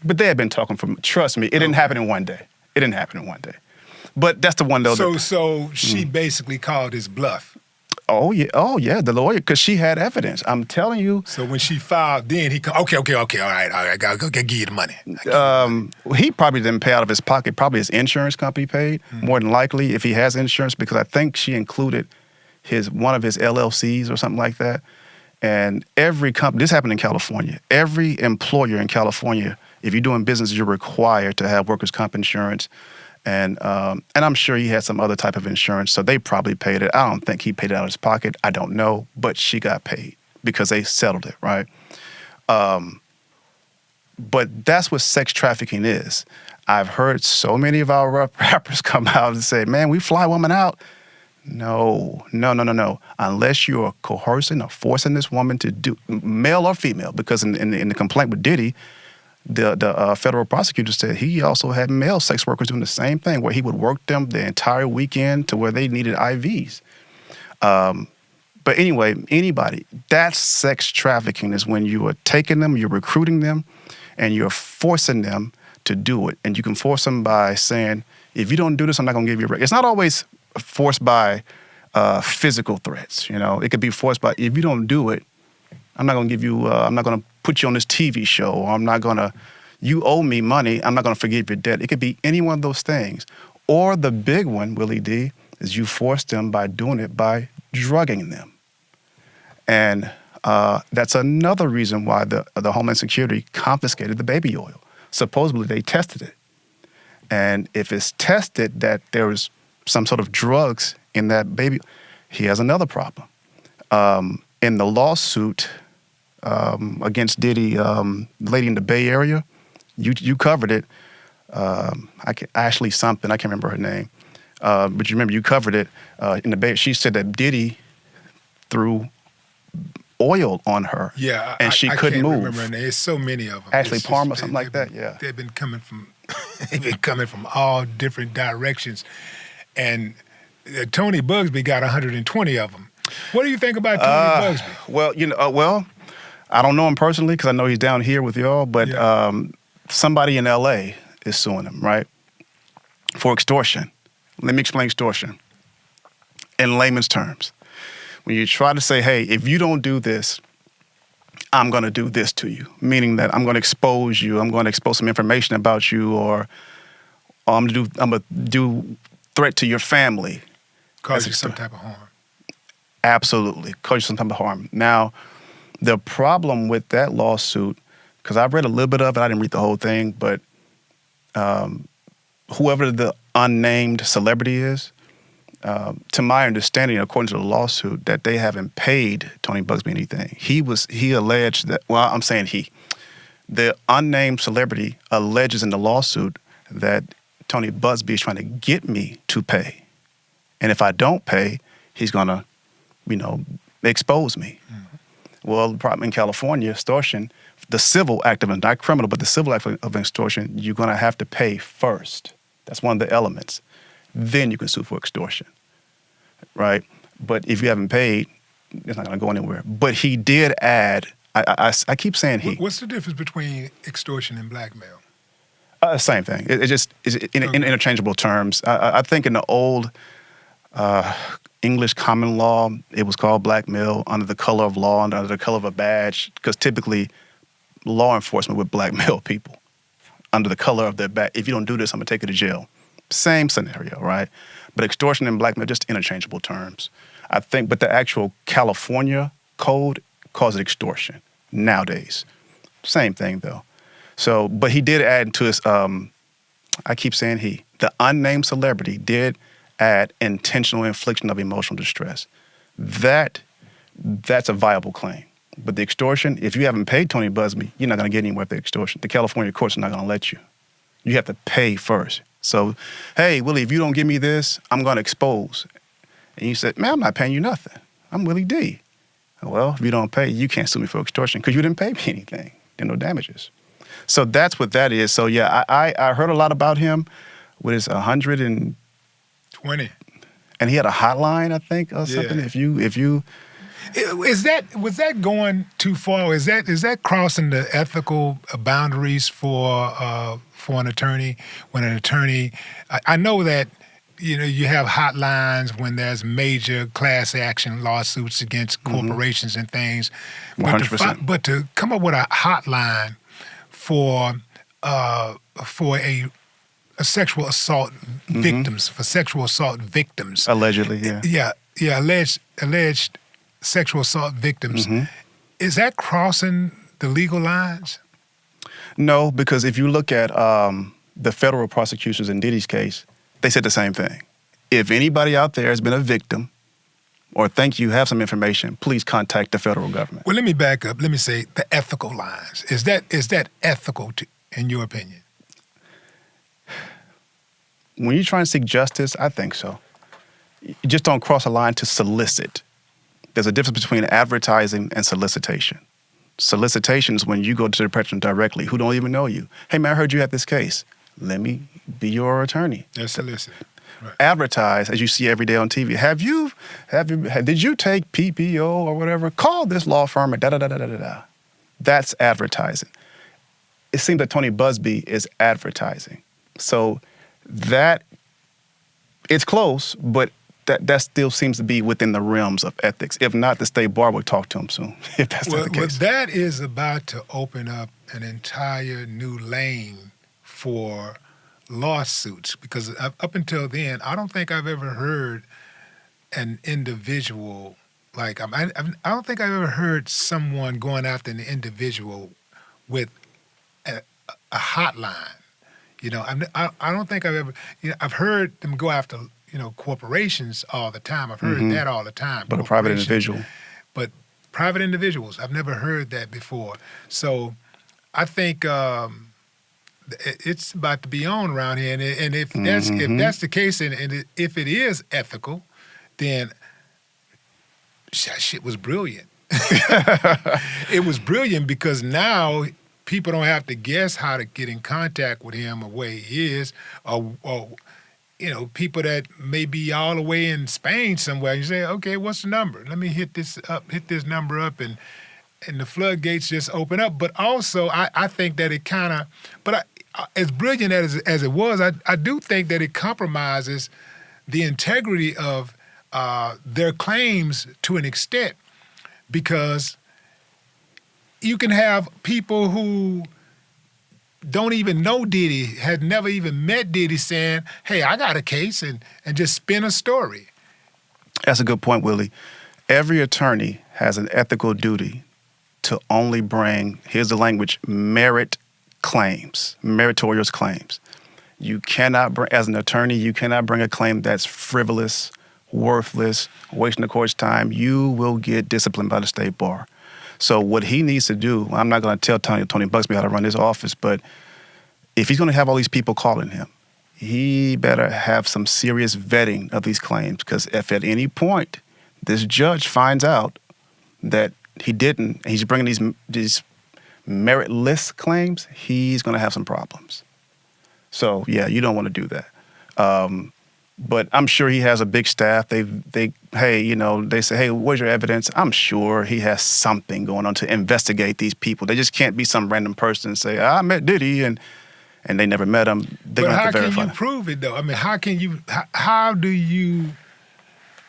But they had been talking trust me, it didn't happen in one day. It didn't happen in one day. But that's the one though. So she basically called his bluff. Oh yeah, the lawyer, because she had evidence. I'm telling you. So when she filed, then he okay, all right, I gotta give you the money. He probably didn't pay out of his pocket. Probably his insurance company paid, more than likely, if he has insurance, because I think she included one of his LLCs or something like that. And every company, this happened in California, every employer in California, if you're doing business, you're required to have workers' comp insurance. And I'm sure he had some other type of insurance, so they probably paid it. I don't think he paid it out of his pocket. I don't know, but she got paid because they settled it, right? But that's what sex trafficking is. I've heard so many of our rappers come out and say, man, we fly women out. No. Unless you're coercing or forcing this woman to do, male or female, because in the complaint with Diddy, the federal prosecutor said he also had male sex workers doing the same thing, where he would work them the entire weekend to where they needed IVs. But anyway, anybody, that's sex trafficking, is when you are taking them, you're recruiting them, and you're forcing them to do it. And you can force them by saying, if you don't do this, I'm not going to give you a break. It's not always forced by physical threats. It could be forced by, if you don't do it, I'm not going to give you, I'm not going to put you on this TV show, or I'm not going to, you owe me money, I'm not going to forgive your debt. It could be any one of those things. Or the big one, Willie D, is you force them by doing it by drugging them. And that's another reason why the Homeland Security confiscated the baby oil. Supposedly they tested it. And if it's tested that there was some sort of drugs in that baby, he has another problem. In the lawsuit against Diddy, lady in the Bay Area, you covered it. Ashley something, I can't remember her name. But you remember you covered it in the Bay. She said that Diddy threw oil on her. Yeah, and she couldn't move. I can't remember her name. There's so many of them. Ashley Palmer, something like that. Yeah, they've been coming from all different directions, and Tony Bugsby got 120 of them. What do you think about Tony Bugsby? Well, I don't know him personally because I know he's down here with y'all, but somebody in L.A. is suing him, right, for extortion. Let me explain extortion in layman's terms. When you try to say, hey, if you don't do this, I'm going to do this to you, meaning that I'm going to expose you, I'm going to expose some information about you, or I'm going to do threat to your family. Cause you some type of harm. Absolutely, cause you some type of harm. Now, the problem with that lawsuit, because I've read a little bit of it, I didn't read the whole thing, but whoever the unnamed celebrity is, to my understanding, according to the lawsuit, that they haven't paid Tony Bugsby anything. He alleged that, well, I'm saying the unnamed celebrity alleges in the lawsuit that Tony Bugsby is trying to get me to pay. And if I don't pay, he's going to, expose me. Mm-hmm. Well, the problem in California, extortion, the civil act of, not criminal, but the civil act of extortion, you're going to have to pay first. That's one of the elements. Then you can sue for extortion, right? But if you haven't paid, it's not going to go anywhere. But he did add, I keep saying he. What's the difference between extortion and blackmail? Same thing. It's in interchangeable terms. I think in the old English common law, it was called blackmail under the color of law, under the color of a badge, because typically law enforcement would blackmail people under the color of their badge. If you don't do this, I'm going to take you to jail. Same scenario, right? But extortion and blackmail, just interchangeable terms. I think, but the actual California code calls it extortion nowadays. Same thing, though. So, but he did add to his, I keep saying the unnamed celebrity did add intentional infliction of emotional distress. That's a viable claim. But the extortion, if you haven't paid Tony Bugsby, you're not going to get anywhere with the extortion. The California courts are not going to let you. You have to pay first. So, hey, Willie, if you don't give me this, I'm going to expose. And you said, man, I'm not paying you nothing. I'm Willie D. Well, if you don't pay, you can't sue me for extortion because you didn't pay me anything. There are no damages. So that's what that is. So, yeah, I heard a lot about him with his 120. And he had a hotline, I think, or something. Yeah. If you Was that going too far? Is that crossing the ethical boundaries for an attorney? When an attorney, I know that you have hotlines when there's major class action lawsuits against corporations and things. 100%. But to come up with a hotline for a sexual assault victims, for sexual assault victims. Allegedly, yeah. Yeah, alleged sexual assault victims. Is that crossing the legal lines? No, because if you look at the federal prosecutors in Diddy's case, they said the same thing. If anybody out there has been a victim or think you have some information, please contact the federal government. Well, let me back up. Let me say the ethical lines. Is that ethical in your opinion? When you're trying to seek justice, I think so. You just don't cross a line to solicit. There's a difference between advertising and solicitation. Solicitation is when you go to the person directly who don't even know you. Hey, man, I heard you had this case. Let me be your attorney. That's solicit. Right. Advertise, as you see every day on TV. Did you take PPO or whatever? Call this law firm at da-da-da-da-da-da. That's advertising. It seems that Tony Busby is advertising. So that, it's close, but that still seems to be within the realms of ethics. If not, the state bar will talk to him soon, if that's not the case. Well, that is about to open up an entire new lane for lawsuits, because up until then, I don't think I've ever heard an individual, I don't think I've ever heard someone going after an individual with a hotline. I don't think I've ever, I've heard them go after, corporations all the time. I've heard that all the time. But a private individual. But private individuals, I've never heard that before. So I think it's about to be on around here. And if that's the case, and if it is ethical, then that shit was brilliant. It was brilliant because now people don't have to guess how to get in contact with him or where he is, or people that may be all the way in Spain somewhere. You say, okay, what's the number? Let me hit this number up, and the floodgates just open up. But also, I think that it kind of, as brilliant as it was, I do think that it compromises the integrity of their claims to an extent, because you can have people who don't even know Diddy, had never even met Diddy, saying, hey, I got a case, and just spin a story. That's a good point, Willie. Every attorney has an ethical duty to only bring, here's the language, meritorious claims. You cannot bring, as an attorney, you cannot bring a claim that's frivolous, worthless, wasting the court's time. You will get disciplined by the state bar. So what he needs to do, I'm not going to tell Tony Busby how to run his office, but if he's going to have all these people calling him, he better have some serious vetting of these claims, because if at any point this judge finds out that he didn't, and he's bringing these meritless claims, he's going to have some problems. So, yeah, you don't want to do that. But I'm sure he has a big staff. They say, hey, where's your evidence? I'm sure he has something going on to investigate these people. They just can't be some random person and say, I met Diddy, and they never met him. They're going to have to verify. But how can you prove it, though? I mean, how do you,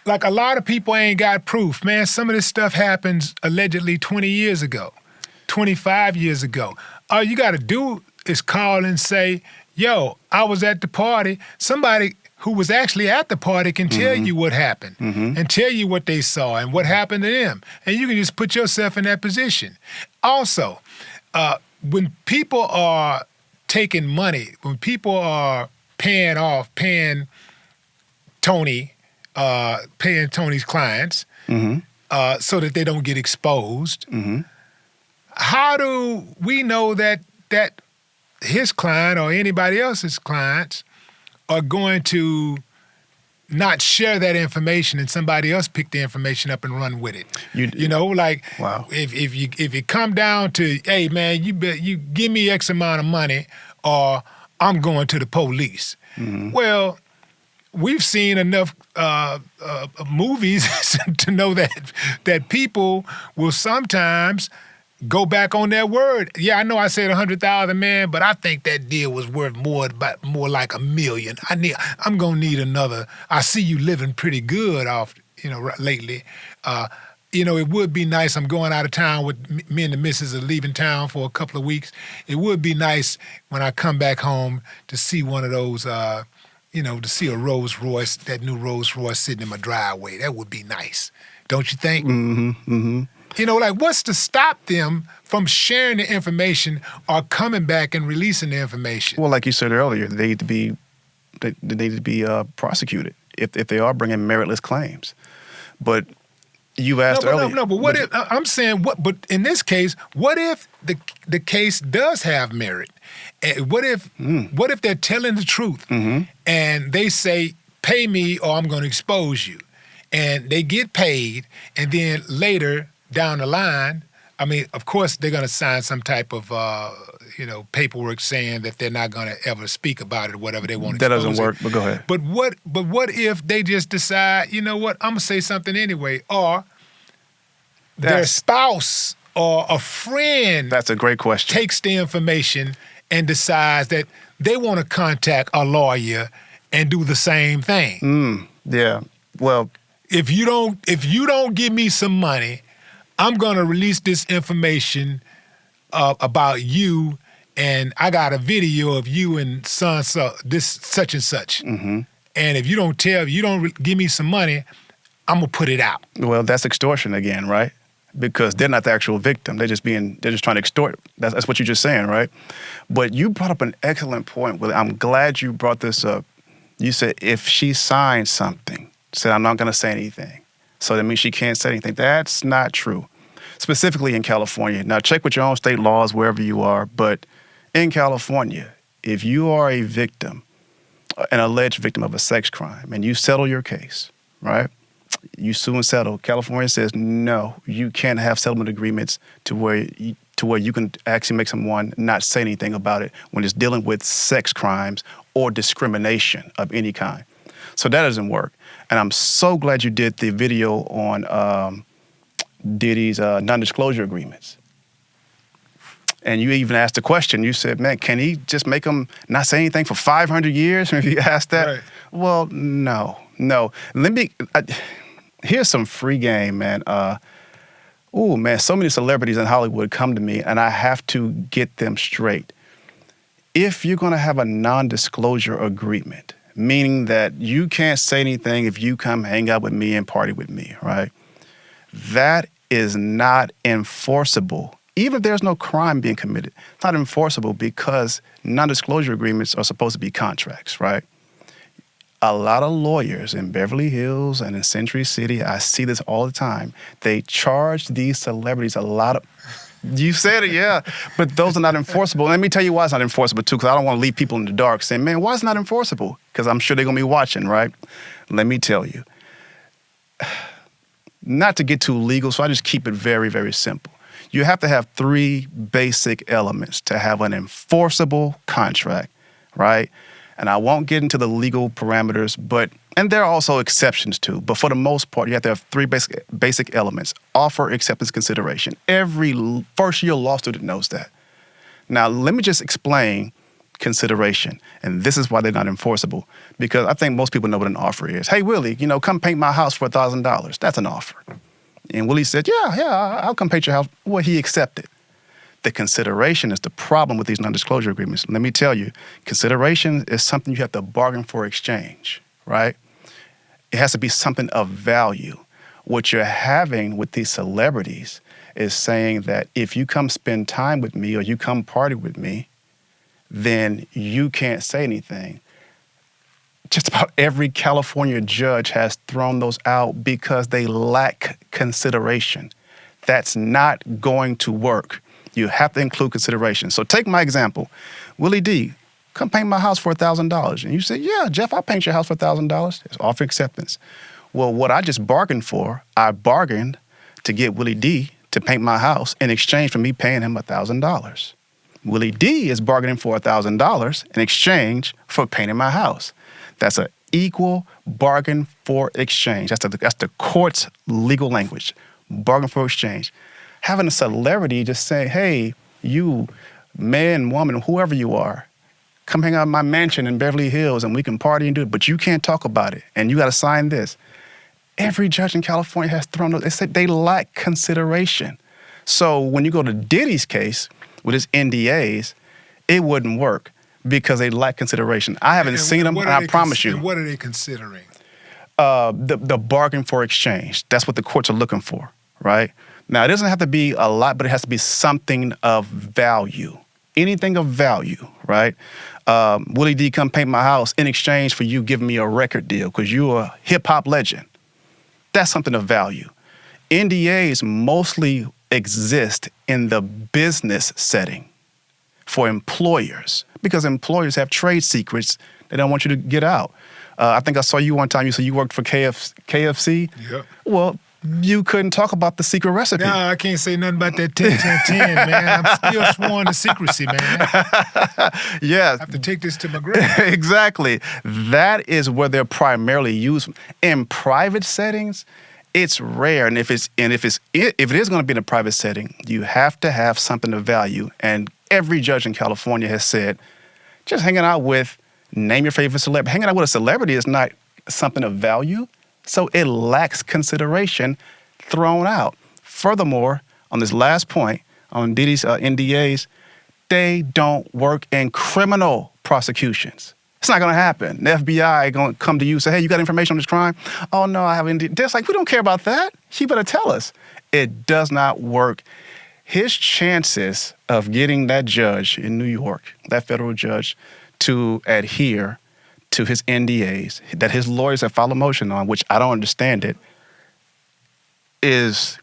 like, a lot of people ain't got proof. Man, some of this stuff happens allegedly 20 years ago, 25 years ago. All you got to do is call and say, yo, I was at the party. Somebody who was actually at the party can tell you what happened and tell you what they saw and what happened to them. And you can just put yourself in that position. Also, when people are taking money, when people are paying Tony's clients so that they don't get exposed, how do we know that his client or anybody else's clients are going to not share that information and somebody else pick the information up and run with it? Wow. If it come down to, hey man, you give me X amount of money or I'm going to the police. Well, we've seen enough movies to know that people will sometimes go back on their word. Yeah, I know I said 100,000, man, but I think that deal was worth more like $1 million. I'm gonna need another. I see you living pretty good off, lately. It would be nice. I'm going out of town with me and the missus are leaving town for a couple of weeks. It would be nice when I come back home to see one of those. To see a Rolls Royce, that new Rolls Royce sitting in my driveway. That would be nice, don't you think? Mm-hmm. Mm-hmm. What's to stop them from sharing the information or coming back and releasing the information? Well, like you said earlier, they need to be prosecuted if they are bringing meritless claims. But you asked earlier. But what if I'm saying what? But in this case, what if the case does have merit? What if they're telling the truth and they say, "Pay me, or I'm going to expose you," and they get paid, and then later down the line, I mean, of course, they're going to sign some type of paperwork saying that they're not going to ever speak about it or whatever they want to expose. That doesn't work. But go ahead. But what if they just decide, you know what, I'm going to say something anyway, or their spouse or a friend. That's a great question. Takes the information and decides that they want to contact a lawyer and do the same thing. Yeah. Well, if you don't give me some money, I'm gonna release this information about you, and I got a video of you and this such and such. Mm-hmm. And if you don't give me some money, I'm gonna put it out. Well, that's extortion again, right? Because they're not the actual victim. They're just trying to extort. That's what you're just saying, right? But you brought up an excellent point, Willie. I'm glad you brought this up. You said if she signs something, said I'm not going to say anything, so that means she can't say anything. That's not true. Specifically in California. Now, check with your own state laws wherever you are, but in California, if you are a victim, an alleged victim of a sex crime, and you settle your case, right? You sue and settle. California says, no, you can't have settlement agreements to where you can actually make someone not say anything about it when it's dealing with sex crimes or discrimination of any kind. So that doesn't work. And I'm so glad you did the video on Diddy's non-disclosure agreements. And you even asked the question. You said, man, can he just make them not say anything for 500 years? If you asked that. Right. Well, no. Here's some free game, man. So many celebrities in Hollywood come to me, and I have to get them straight. If you're going to have a non-disclosure agreement, meaning that you can't say anything if you come hang out with me and party with me, right? That is not enforceable. Even if there's no crime being committed, it's not enforceable because non-disclosure agreements are supposed to be contracts, right? A lot of lawyers in Beverly Hills and in Century City, I see this all the time, they charge these celebrities a lot of... You said it, yeah. But those are not enforceable. Let me tell you why it's not enforceable, too, because I don't want to leave people in the dark saying, man, why is it not enforceable? Because I'm sure they're going to be watching, right? Let me tell you. Not to get too legal, so I just keep it very, very simple. You have to have 3 basic elements to have an enforceable contract, right? And I won't get into the legal parameters, and there are also exceptions too, but for the most part, you have to have 3 basic elements: offer, acceptance, consideration. Every first-year law student knows that. Now, let me just explain consideration, and this is why they're not enforceable, because I think most people know what an offer is. Hey, Willie, come paint my house for $1,000. That's an offer. And Willie said, yeah, I'll come paint your house. Well, he accepted. The consideration is the problem with these non-disclosure agreements. Let me tell you, consideration is something you have to bargain for exchange, right? It has to be something of value. What you're having with these celebrities is saying that if you come spend time with me or you come party with me, then you can't say anything. Just about every California judge has thrown those out because they lack consideration. That's not going to work. You have to include consideration. So take my example. Willie D, come paint my house for $1,000. And you say, yeah, Geoff, I'll paint your house for $1,000. It's offer acceptance. Well, what I just bargained for, I bargained to get Willie D to paint my house in exchange for me paying him $1,000. Willie D is bargaining for $1,000 in exchange for painting my house. That's an equal bargain for exchange. That's the court's legal language. Bargain for exchange. Having a celebrity just say, hey, you, man, woman, whoever you are, come hang out in my mansion in Beverly Hills and we can party and do it, but you can't talk about it and you got to sign this. Every judge in California has thrown those. They said they lack consideration. So when you go to Diddy's case with his NDAs, it wouldn't work because they lack consideration. I haven't seen them, and I promise you. And what are they considering? The bargain for exchange. That's what the courts are looking for, right? Now, it doesn't have to be a lot, but it has to be something of value. Anything of value, right? Willie D, come paint my house in exchange for you giving me a record deal because you're a hip-hop legend. That's something of value. NDAs mostly exist in the business setting for employers because employers have trade secrets they don't want you to get out. I think I saw you one time. You said you worked for KFC. Yep. Well, you couldn't talk about the secret recipe. No, I can't say nothing about that 10-10-10, man. I'm still sworn to secrecy, man. Yeah. I have to take this to my grave. Exactly. That is where they're primarily used. In private settings, it's rare. And if it is going to be in a private setting, you have to have something of value. And every judge in California has said, just hanging out with, name your favorite celebrity. Hanging out with a celebrity is not something of value. So it lacks consideration thrown out. Furthermore, on this last point, on Diddy's NDAs, they don't work in criminal prosecutions. It's not going to happen. The FBI going to come to you and say, hey, you got information on this crime? Oh, no, I have NDA. They're like, we don't care about that. You better tell us. It does not work. His chances of getting that judge in New York, that federal judge, to adhere to his NDAs that his lawyers have filed a motion on, which I don't understand it, is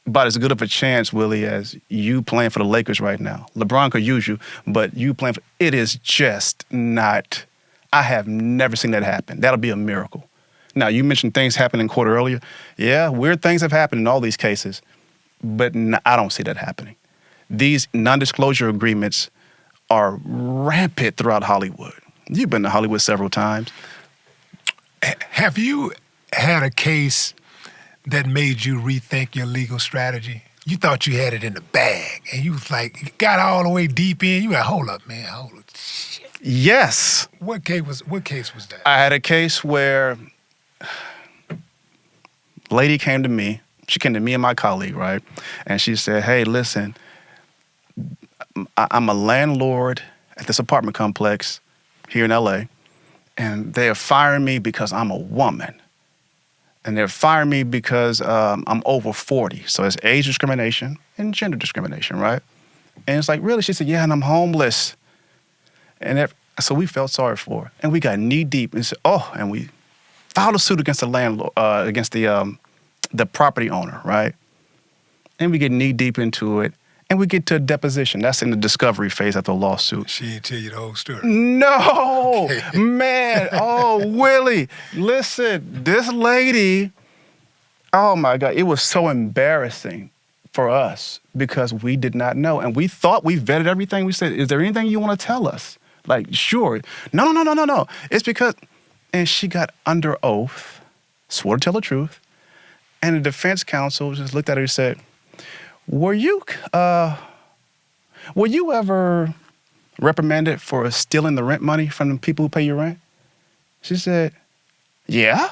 about as good of a chance, Willie, as you playing for the Lakers right now. LeBron could use you, but you playing for it is just not. I have never seen that happen. That'll be a miracle. Now, you mentioned things happened in court earlier. Yeah, weird things have happened in all these cases, but I don't see that happening. These non-disclosure agreements are rampant throughout Hollywood. You've been to Hollywood several times. Have you had a case that made you rethink your legal strategy? You thought you had it in the bag, and you was like, you got all the way deep in. You were like, hold up, man, hold up. Shit. Yes. What case was that? I had a case where a lady came to me. She came to me and my colleague, right? And she said, hey, listen, I'm a landlord at this apartment complex here in LA, and they're firing me because I'm a woman. And they're firing me because I'm over 40. So it's age discrimination and gender discrimination, right? And it's like, really? She said, yeah, and I'm homeless. And so we felt sorry for her. And we got knee deep and said, and we filed a suit against the landlord, against the property owner, right? And we get knee deep into it. And we get to a deposition. That's in the discovery phase after a lawsuit. She didn't tell you the whole story. No, Okay. man. Oh, Willie, listen, this lady, oh my God, it was so embarrassing for us because we did not know. And we thought we vetted everything. We said, is there anything you want to tell us? Like, sure. No. It's because, and she got under oath, swore to tell the truth. And the defense counsel just looked at her and said, Were you ever reprimanded for stealing the rent money from the people who pay your rent? She said, yeah.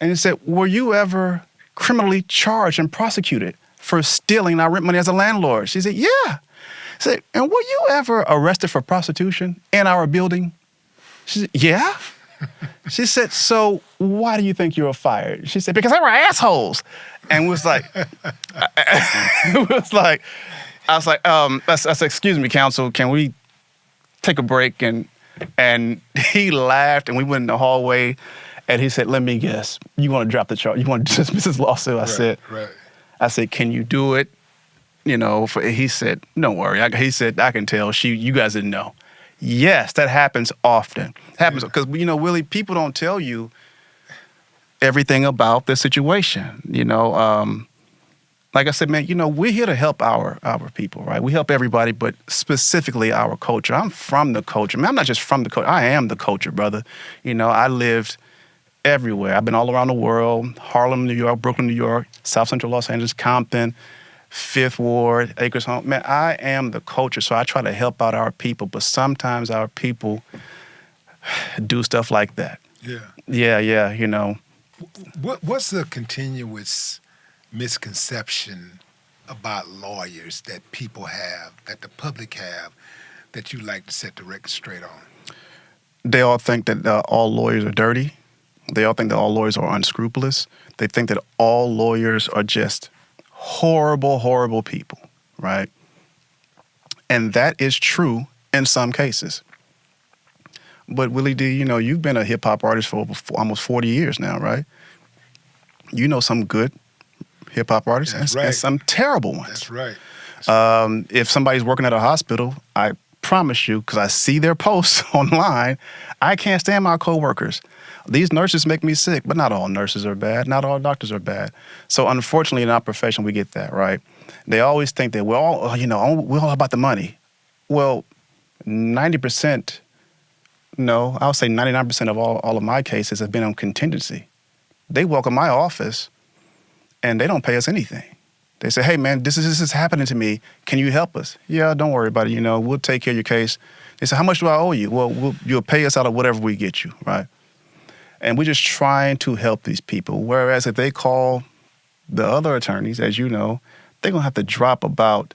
And he said, were you ever criminally charged and prosecuted for stealing our rent money as a landlord? She said, yeah. He said, and were you ever arrested for prostitution in our building? She said, yeah. She said, so why do you think you were fired? She said, because they were assholes. And was like, I said, excuse me, counsel, can we take a break? And he laughed, and we went in the hallway, and he said, let me guess, you want to drop the charge? You want to dismiss this lawsuit? I said, can you do it? He said, don't worry. He said, I can tell. You guys didn't know. Yes, that happens often. Happens because, Willie, people don't tell you everything about the situation. like I said, man, we're here to help our people, right? We help everybody, but specifically our culture. I'm from the culture. Man, I'm not just from the culture. I am the culture, brother. I lived everywhere. I've been all around the world, Harlem, New York, Brooklyn, New York, South Central Los Angeles, Compton, Fifth Ward, Acres Home. Man, I am the culture, so I try to help out our people, but sometimes our people do stuff like that. Yeah. What's the continuous misconception about lawyers that people have, that the public have, that you like to set the record straight on? They all think that all lawyers are dirty. They all think that all lawyers are unscrupulous. They think that all lawyers are just horrible, horrible people, right? And that is true in some cases. But Willie D, you've been a hip-hop artist for almost 40 years now, right? You know some good hip-hop artists and some terrible ones. That's right. If somebody's working at a hospital, I promise you, because I see their posts online, I can't stand my coworkers. These nurses make me sick, but not all nurses are bad. Not all doctors are bad. So unfortunately, in our profession, we get that, right? They always think that we're all about the money. Well, 90%, no, I'll say 99% of all of my cases have been on contingency. They welcome my office, and they don't pay us anything. They say, hey, man, this is happening to me. Can you help us? Yeah, don't worry about it. We'll take care of your case. They say, how much do I owe you? Well, you'll pay us out of whatever we get you, right? And we're just trying to help these people. Whereas if they call the other attorneys, as you know, they're going to have to drop about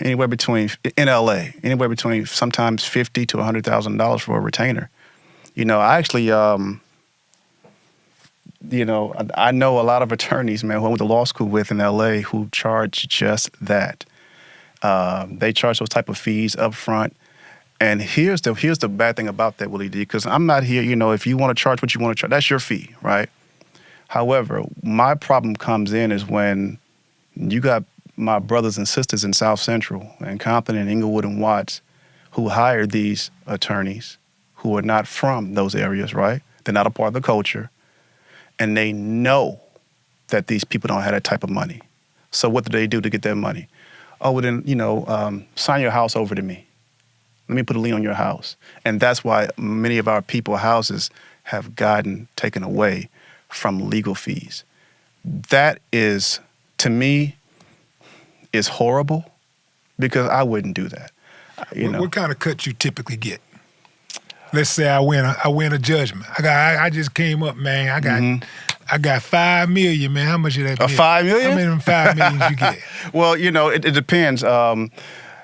anywhere between, in LA, anywhere between sometimes $50,000 to $100,000 for a retainer. I actually, I know a lot of attorneys, man, who I went to law school with in LA who charge just that. They charge those type of fees up front. And here's the bad thing about that, Willie D, because I'm not here, if you want to charge what you want to charge, that's your fee, right? However, my problem comes in is when you got my brothers and sisters in South Central and Compton and Inglewood and Watts who hired these attorneys who are not from those areas, right? They're not a part of the culture. And they know that these people don't have that type of money. So what do they do to get their money? Oh, well then, sign your house over to me. Let me put a lien on your house. And that's why many of our people's houses have gotten taken away from legal fees. That is, to me, is horrible because I wouldn't do that. What kind of cut you typically get? Let's say I win a judgment. I just came up, man. I got $5 million, man. How much of that? $5 million? How many of them $5 million you get? Well, it depends.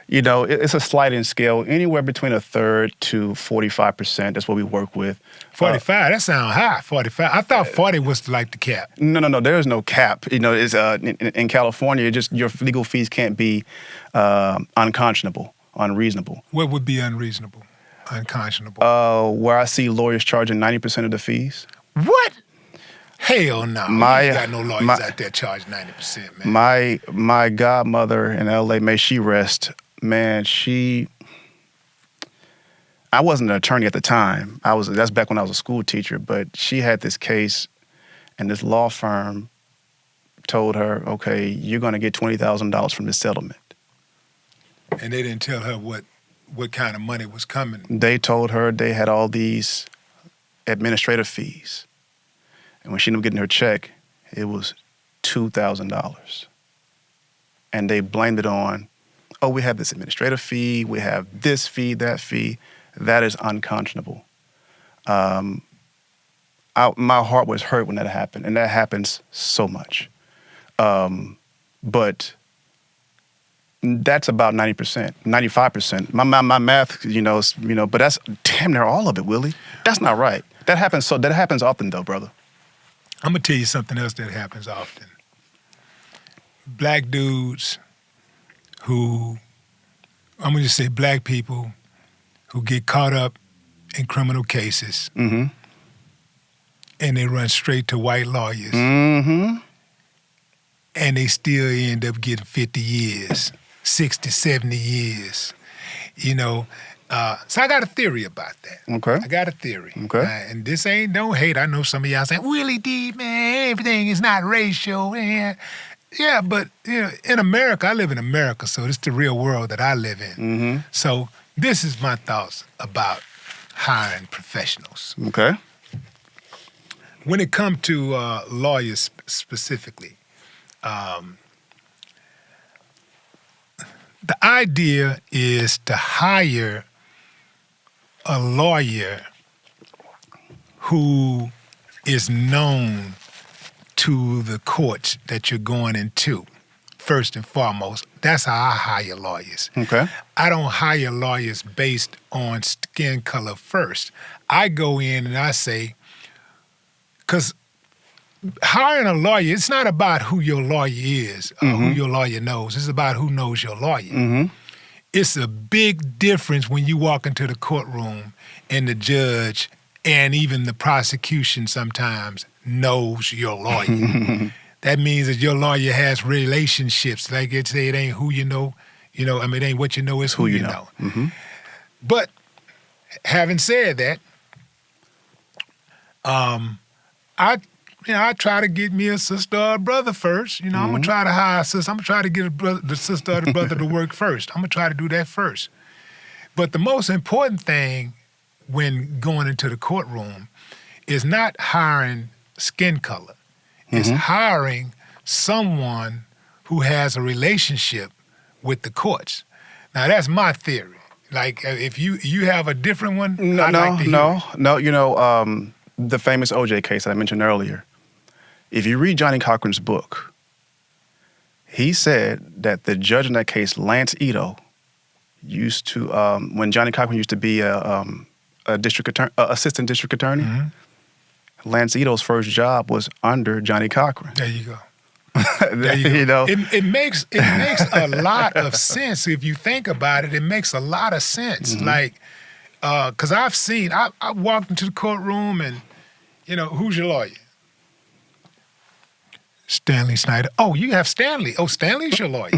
It's a sliding scale, anywhere between a third to 45%. That's what we work with. 45? That sounds high. 45. I thought 40 was like the cap. No. There is no cap. It's in California. Your legal fees can't be unconscionable, unreasonable. What would be unreasonable, unconscionable? Where I see lawyers charging 90% of the fees. What? Hell no. You ain't got no lawyers out there charging 90%, man. My godmother in L.A., may she rest. Man, I wasn't an attorney at the time. That's back when I was a school teacher, but she had this case and this law firm told her, okay, you're going to get $20,000 from this settlement. And they didn't tell her what kind of money was coming. They told her they had all these administrative fees. And when she ended up getting her check, it was $2,000. And they blamed it on, oh, we have this administrative fee, we have this fee, that fee. That is unconscionable. My heart was hurt when that happened, and that happens so much. But that's about 90%, 95%. My math, but that's damn near all of it, Willie. That's not right. That happens often, though, brother. I'm gonna tell you something else that happens often. Black dudes who, I'm gonna just say black people who get caught up in criminal cases, mm-hmm. and they run straight to white lawyers, mm-hmm. and they still end up getting 50 years, 60, 70 years, So I got a theory about that. Okay. I got a theory. Okay. And this ain't no hate. I know some of y'all saying, Willie D, man, everything is not racial. Man. Yeah, but in America, I live in America, so it's the real world that I live in. Mm-hmm. So this is my thoughts about hiring professionals. Okay. When it comes to lawyers specifically, the idea is to hire a lawyer who is known to the courts that you're going into, first and foremost. That's how I hire lawyers. Okay. I don't hire lawyers based on skin color first. I go in and I say, because hiring a lawyer, it's not about who your lawyer is or who your lawyer knows. It's about who knows your lawyer. Mm-hmm. It's a big difference when you walk into the courtroom and the judge and even the prosecution sometimes knows your lawyer. That means that your lawyer has relationships. Like it say, it ain't who you know. It ain't what you know, it's who you know. Mm-hmm. But having said that, I try to get me a sister or a brother first. I'm gonna try to hire a sister. I'm gonna try to get the sister or the brother to work first. I'm gonna try to do that first. But the most important thing when going into the courtroom is not hiring skin color. It's hiring someone who has a relationship with the courts. Now that's my theory. Like if you have a different one, I'd like to hear it. No. The famous OJ case that I mentioned earlier. If you read Johnny Cochran's book, he said that the judge in that case, Lance Ito, used to when Johnny Cochran used to be a district attorney, assistant district attorney. Lance Ito's first job was under Johnny Cochran. There you go. There you go. It makes a lot of sense if you think about it. It makes a lot of sense. Like, because I walked into the courtroom and, who's your lawyer? Stanley Snyder. Oh, you have Stanley. Oh, Stanley's your lawyer.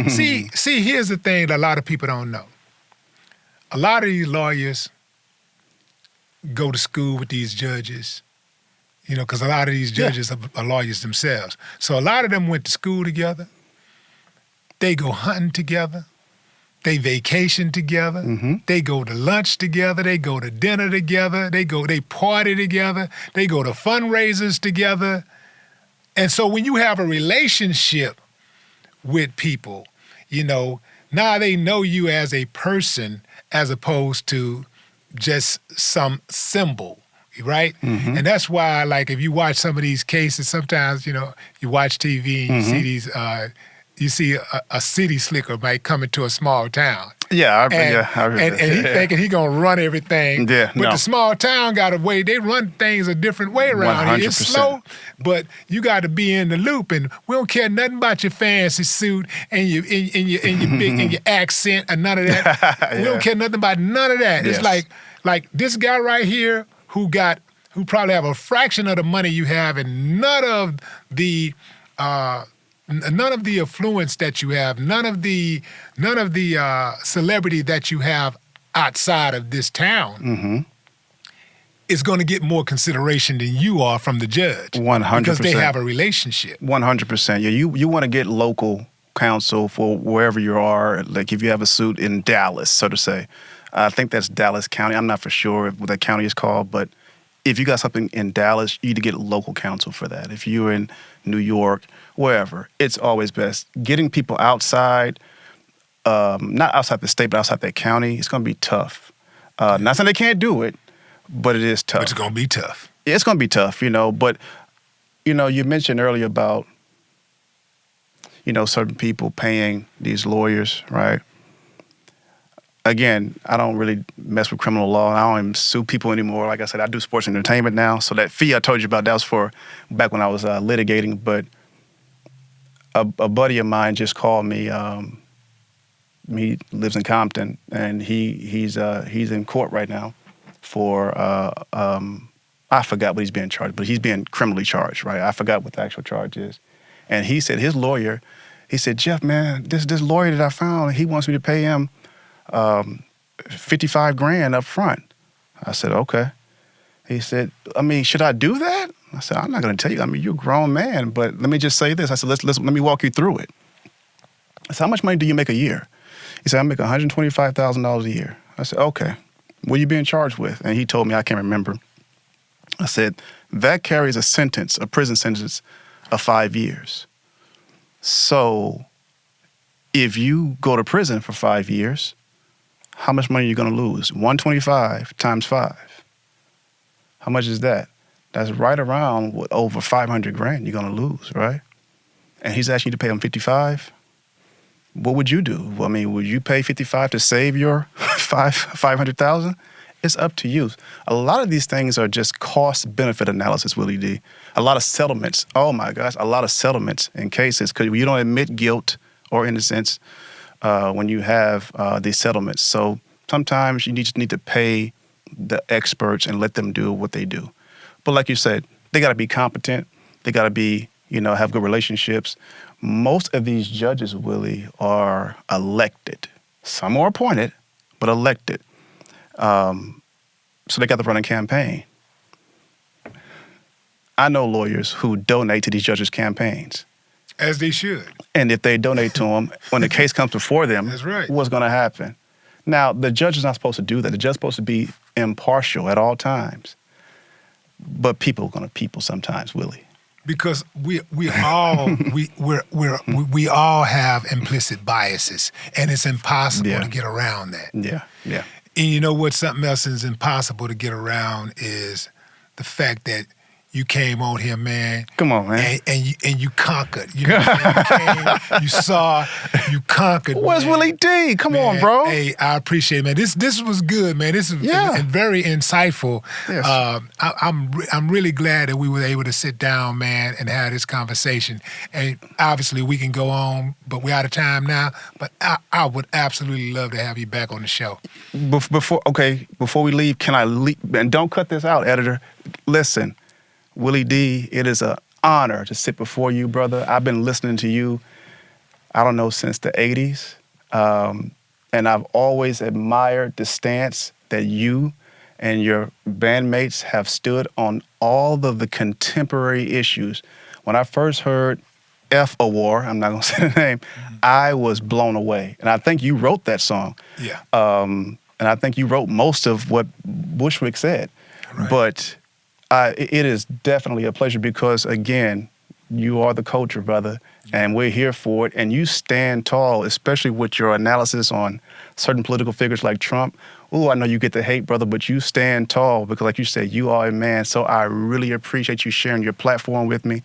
See, here's the thing that a lot of people don't know. A lot of these lawyers go to school with these judges, because a lot of these judges are lawyers themselves. So a lot of them went to school together. They go hunting together. They vacation together. They go to lunch together. They go to dinner together. They party together. They go to fundraisers together. And so when you have a relationship with people, now they know you as a person as opposed to just some symbol, right? And that's why, like, if you watch some of these cases, sometimes, you watch TV and you see these, you see a city slicker might come into a small town. Yeah, and he thinking he gonna run everything. Yeah, but the small town got a way. They run things a different way around here. It's slow, but you got to be in the loop. And we don't care nothing about your fancy suit and your big and your accent and none of that. We don't care nothing about none of that. Yes. It's like this guy right here who probably have a fraction of the money you have and none of the affluence that you have, none of the celebrity that you have outside of this town is going to get more consideration than you are from the judge. 100%. Because they have a relationship. 100%. Yeah, you want to get local counsel for wherever you are. Like if you have a suit in Dallas, so to say. I think that's Dallas County. I'm not for sure what that county is called, but if you got something in Dallas, you need to get local counsel for that. If you're in New York, wherever, it's always best. Getting people outside, not outside the state, but outside that county, it's going to be tough. Not saying they can't do it, but it is tough. But it's going to be tough. It's going to be tough, But, you mentioned earlier about, certain people paying these lawyers, right? Again, I don't really mess with criminal law, and I don't even sue people anymore. Like I said, I do sports entertainment now. So that fee I told you about, that was for back when I was litigating. But a buddy of mine just called me. He lives in Compton, and he's in court right now for I forgot what he's being charged, but he's being criminally charged, right? I forgot what the actual charge is. And he said his lawyer, he said, Geoff, man, this lawyer that I found, he wants me to pay him $55,000 up front. I said, okay. He said, should I do that? I said, I'm not going to tell you. I mean, you're a grown man, but let me just say this. I said, let me walk you through it. I said, how much money do you make a year? He said, I make $125,000 a year. I said, okay. What are you being charged with? And he told me, I can't remember. I said, that carries a prison sentence of 5 years. So if you go to prison for 5 years, how much money are you going to lose? 125 times 5. How much is that? That's right around over 500 grand you're going to lose, right? And he's asking you to pay him 55. What would you do? I mean, would you pay 55 to save your 500,000? It's up to you. A lot of these things are just cost-benefit analysis, Willie D. A lot of settlements. Oh, my gosh, a lot of settlements in cases because you don't admit guilt or innocence when you have these settlements. So sometimes you just need to pay the experts and let them do what they do. But like you said, they got to be competent. They got to be, have good relationships. Most of these judges, Willie, are elected. Some are appointed, but elected. So they got to run a campaign. I know lawyers who donate to these judges' campaigns. As they should. And if they donate to them, when the case comes before them, that's right. What's going to happen? Now, the judge is not supposed to do that. The judge is supposed to be impartial at all times. But people are going to people sometimes, Willie. Because we all we all have implicit biases, and it's impossible to get around that. Yeah. And you know what? Something else is impossible to get around is the fact that you came on here, man. Come on, man. And you conquered. You know what I'm saying? You came, you saw, you conquered. Where's man. Willie D? Come man, on, bro. Hey, I appreciate it, man. This was good, man. This is very insightful. Yes. I'm really glad that we were able to sit down, man, and have this conversation. And obviously we can go on, but we're out of time now. But I would absolutely love to have you back on the show. Before we leave, can I leave? And don't cut this out, editor. Listen. Willie D, it is an honor to sit before you, brother. I've been listening to you, I don't know, since the 80s. And I've always admired the stance that you and your bandmates have stood on all of the contemporary issues. When I first heard F a War, I'm not going to say the name, I was blown away. And I think you wrote that song. Yeah. And I think you wrote most of what Bushwick said. Right. But it is definitely a pleasure because, again, you are the culture, brother, and we're here for it. And you stand tall, especially with your analysis on certain political figures like Trump. Oh, I know you get the hate, brother, but you stand tall because, like you said, you are a man. So I really appreciate you sharing your platform with me.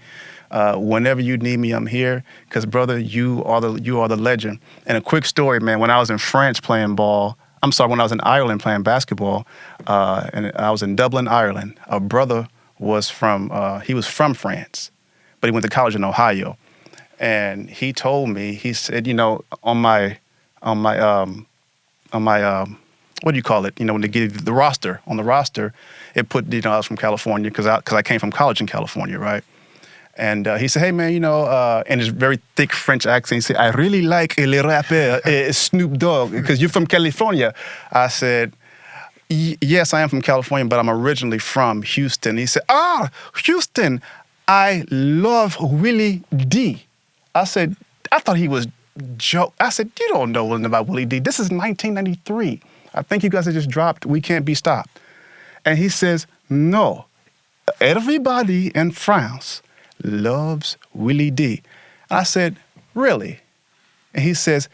Whenever you need me, I'm here because, brother, you are the legend. And a quick story, man, when I was in France playing ball, when I was in Ireland playing basketball, and I was in Dublin, Ireland, a brother was from France, but he went to college in Ohio. And he told me, he said, on my what do you call it? When they give the roster, on the roster, it put, I was from California because I came from college in California, right? And he said, hey, man, in his very thick French accent, he said, I really like le rapper Snoop Dogg because you're from California. I said, yes, I am from California, but I'm originally from Houston. He said, Houston, I love Willie D. I said, I thought he was joke. I said, you don't know nothing about Willie D. This is 1993. I think you guys have just dropped We Can't Be Stopped. And he says, no, everybody in France loves Willie D. And I said, really? And he says,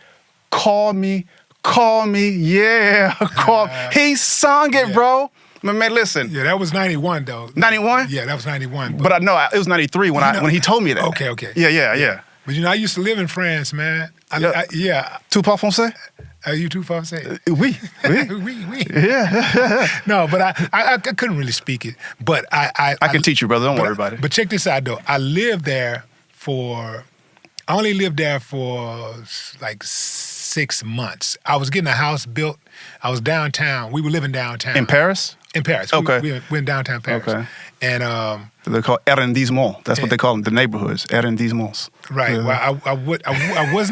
call me, yeah, call. He sung it, bro. Man, listen. Yeah, that was 91, though. 91? Yeah, that was 91. But I know it was 93 when he told me that. Okay. Yeah. But I used to live in France, man. Yeah. Tu parles français? You too français? Oui. Oui. Yeah. No, but I couldn't really speak it. But I can teach you, brother. Don't worry about it. But check this out, though. I only lived there for like 6 months. I was getting a house built. I was downtown. We were living downtown. In Paris? In Paris. Okay. We were in downtown Paris. Okay. And they're called arrondissements. That's what they call them, the neighborhoods, arrondissements. Right. Well, I was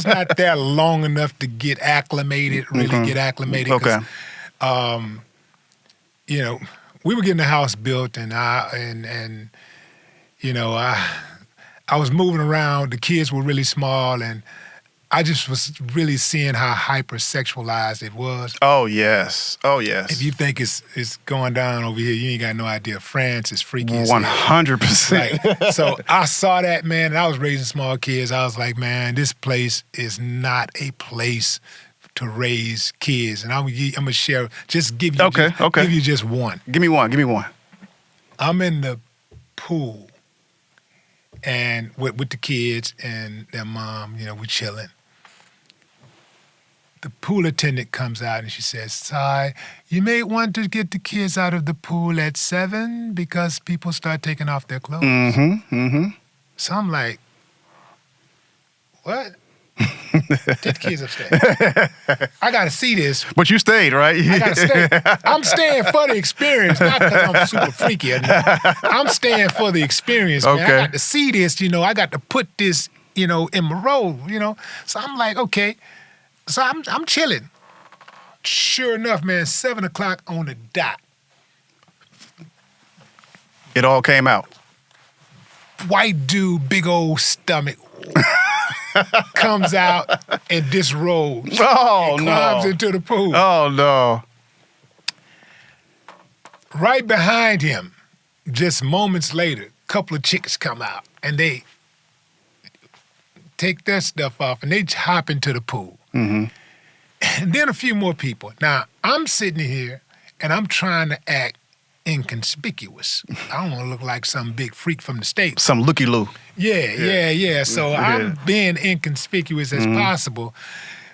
not there long enough to get acclimated. Okay. we were getting the house built, and you know, I was moving around. The kids were really small, and I just was really seeing how hypersexualized it was. Oh yes. Oh yes. If you think it's going down over here, you ain't got no idea. France is freaky as hell. 100%. Like, so I saw that, man, and I was raising small kids. I was like, man, this place is not a place to raise kids. And I'm gonna share. Just give you. Give you just one. Give me one. Give me one. I'm in the pool, and with the kids and their mom. You know, we're chilling. The pool attendant comes out and she says, "Sai, you may want to get the kids out of the pool at 7 because people start taking off their clothes." Mm-hmm. Mm-hmm. So I'm like, what? Take the kids upstairs. I got to see this. But you stayed, right? I got to stay. I'm staying for the experience, not because I'm super freaky. I'm staying for the experience, man. Okay. I got to see this, you know. I got to put this, you know, in my role, you know. So I'm like, okay. So I'm chilling. Sure enough, man, 7 o'clock on the dot. It all came out. White dude, big old stomach, comes out and disrobes. Oh, and no. climbs into the pool. Oh, no. Right behind him, just moments later, a couple of chicks come out and they take their stuff off and they hop into the pool. Mm-hmm. And then a few more people. Now, I'm sitting here and I'm trying to act inconspicuous. I don't want to look like some big freak from the States. Some looky-loo. Yeah. So I'm being inconspicuous as possible.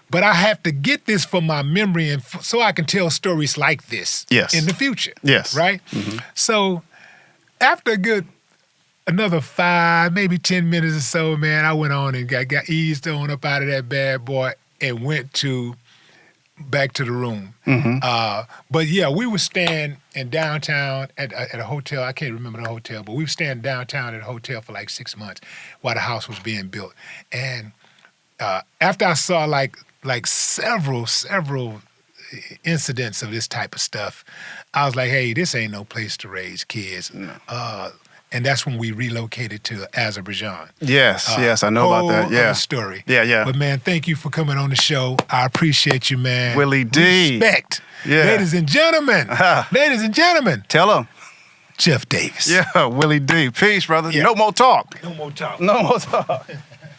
But I have to get this for my memory and so I can tell stories like this in the future. Yes. Right? Mm-hmm. So after another 5, maybe 10 minutes or so, man, I went on and got eased on up out of that bad boy and went back to the room. Mm-hmm. But yeah, we were staying in downtown at a hotel. I can't remember the hotel, but we were staying downtown at a hotel for like 6 months while the house was being built. And after I saw like several incidents of this type of stuff, I was like, hey, this ain't no place to raise kids. No. And that's when we relocated to Azerbaijan. Yes, I know about that. Yeah. Story. Yeah. But man, thank you for coming on the show. I appreciate you, man. Willie D. Respect. Yeah. Ladies and gentlemen. Tell them. Geoff Davis. Yeah, Willie D. Peace, brother. Yeah. No more talk. No more talk. No more talk.